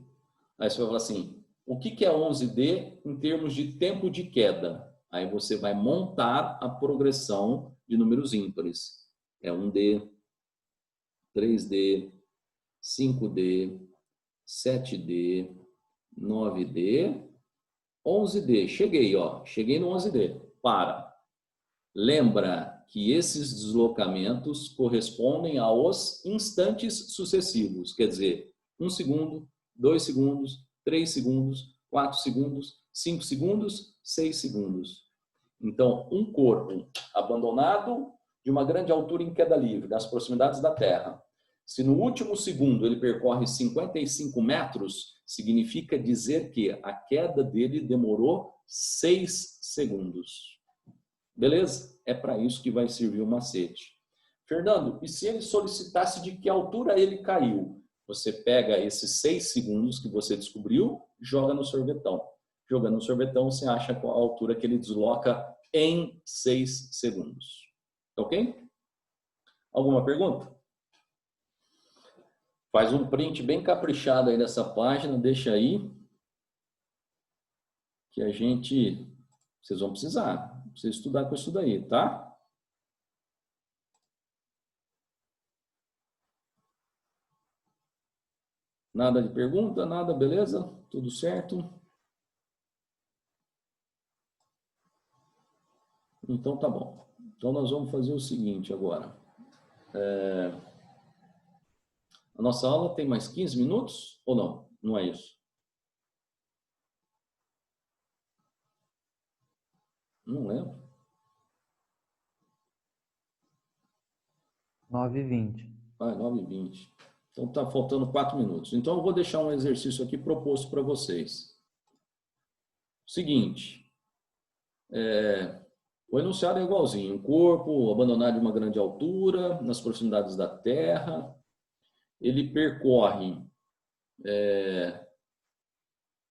Aí você vai falar assim, o que é 11D em termos de tempo de queda? Aí você vai montar a progressão de números ímpares. É 1D, 3D, 5D, 7D, 9D, 11D. Cheguei, ó. Cheguei no 11D. Para. Lembra que esses deslocamentos correspondem aos instantes sucessivos. Quer dizer, 1 segundo, 2 segundos, 3 segundos, 4 segundos, 5 segundos, 6 segundos. Então, um corpo abandonado de uma grande altura em queda livre, das proximidades da Terra. Se no último segundo ele percorre 55 metros, significa dizer que a queda dele demorou 6 segundos. Beleza? É para isso que vai servir o macete. Fernando, e se ele solicitasse de que altura ele caiu? Você pega esses 6 segundos que você descobriu, joga no sorvetão. Jogando no sorvetão, você acha qual a altura que ele desloca em 6 segundos. Ok? Alguma pergunta? Faz um print bem caprichado aí dessa página, deixa aí, que vocês vão precisar estudar com isso daí, tá? Nada de pergunta, nada, beleza? Tudo certo? Então tá bom. Então nós vamos fazer o seguinte agora. A nossa aula tem mais 15 minutos ou não? Não é isso? Não lembro. 9h20. 9h20. Então tá faltando 4 minutos. Então eu vou deixar um exercício aqui proposto para vocês. Seguinte. O enunciado é igualzinho. Um corpo abandonado de uma grande altura, nas proximidades da Terra. Ele percorre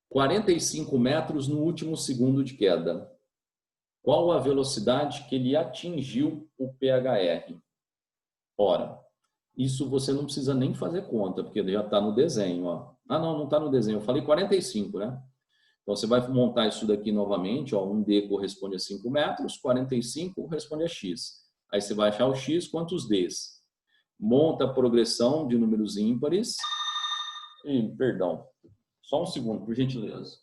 45 metros no último segundo de queda. Qual a velocidade que ele atingiu o PHR? Ora, isso você não precisa nem fazer conta, porque já está no desenho. Ó. Ah, não está no desenho. Eu falei 45, né? Então, você vai montar isso daqui novamente. Ó, 1D corresponde a 5 metros, 45 corresponde a X. Aí você vai achar o X, quantos Ds? Monta a progressão de números ímpares. Perdão, só um segundo, por gentileza.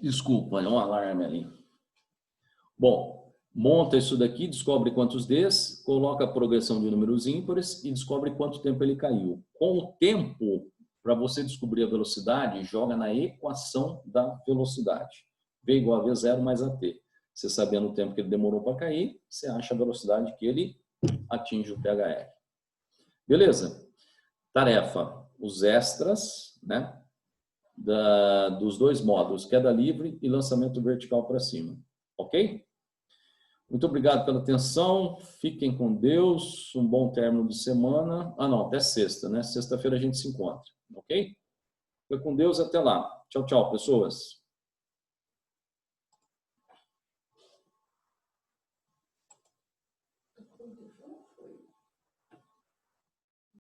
Desculpa, é um alarme ali. Bom, monta isso daqui, descobre quantos Ds, coloca a progressão de números ímpares e descobre quanto tempo ele caiu. Com o tempo, para você descobrir a velocidade, joga na equação da velocidade. V igual a V0 mais AT. Você sabendo o tempo que ele demorou para cair, você acha a velocidade que ele atinge o PHR. Beleza? Tarefa. Os extras, né? Dos dois módulos, queda livre e lançamento vertical para cima. Ok? Muito obrigado pela atenção. Fiquem com Deus. Um bom término de semana. Ah, não, até sexta, né? Sexta-feira a gente se encontra. Ok? Fica com Deus. Até lá. Tchau, tchau, pessoas.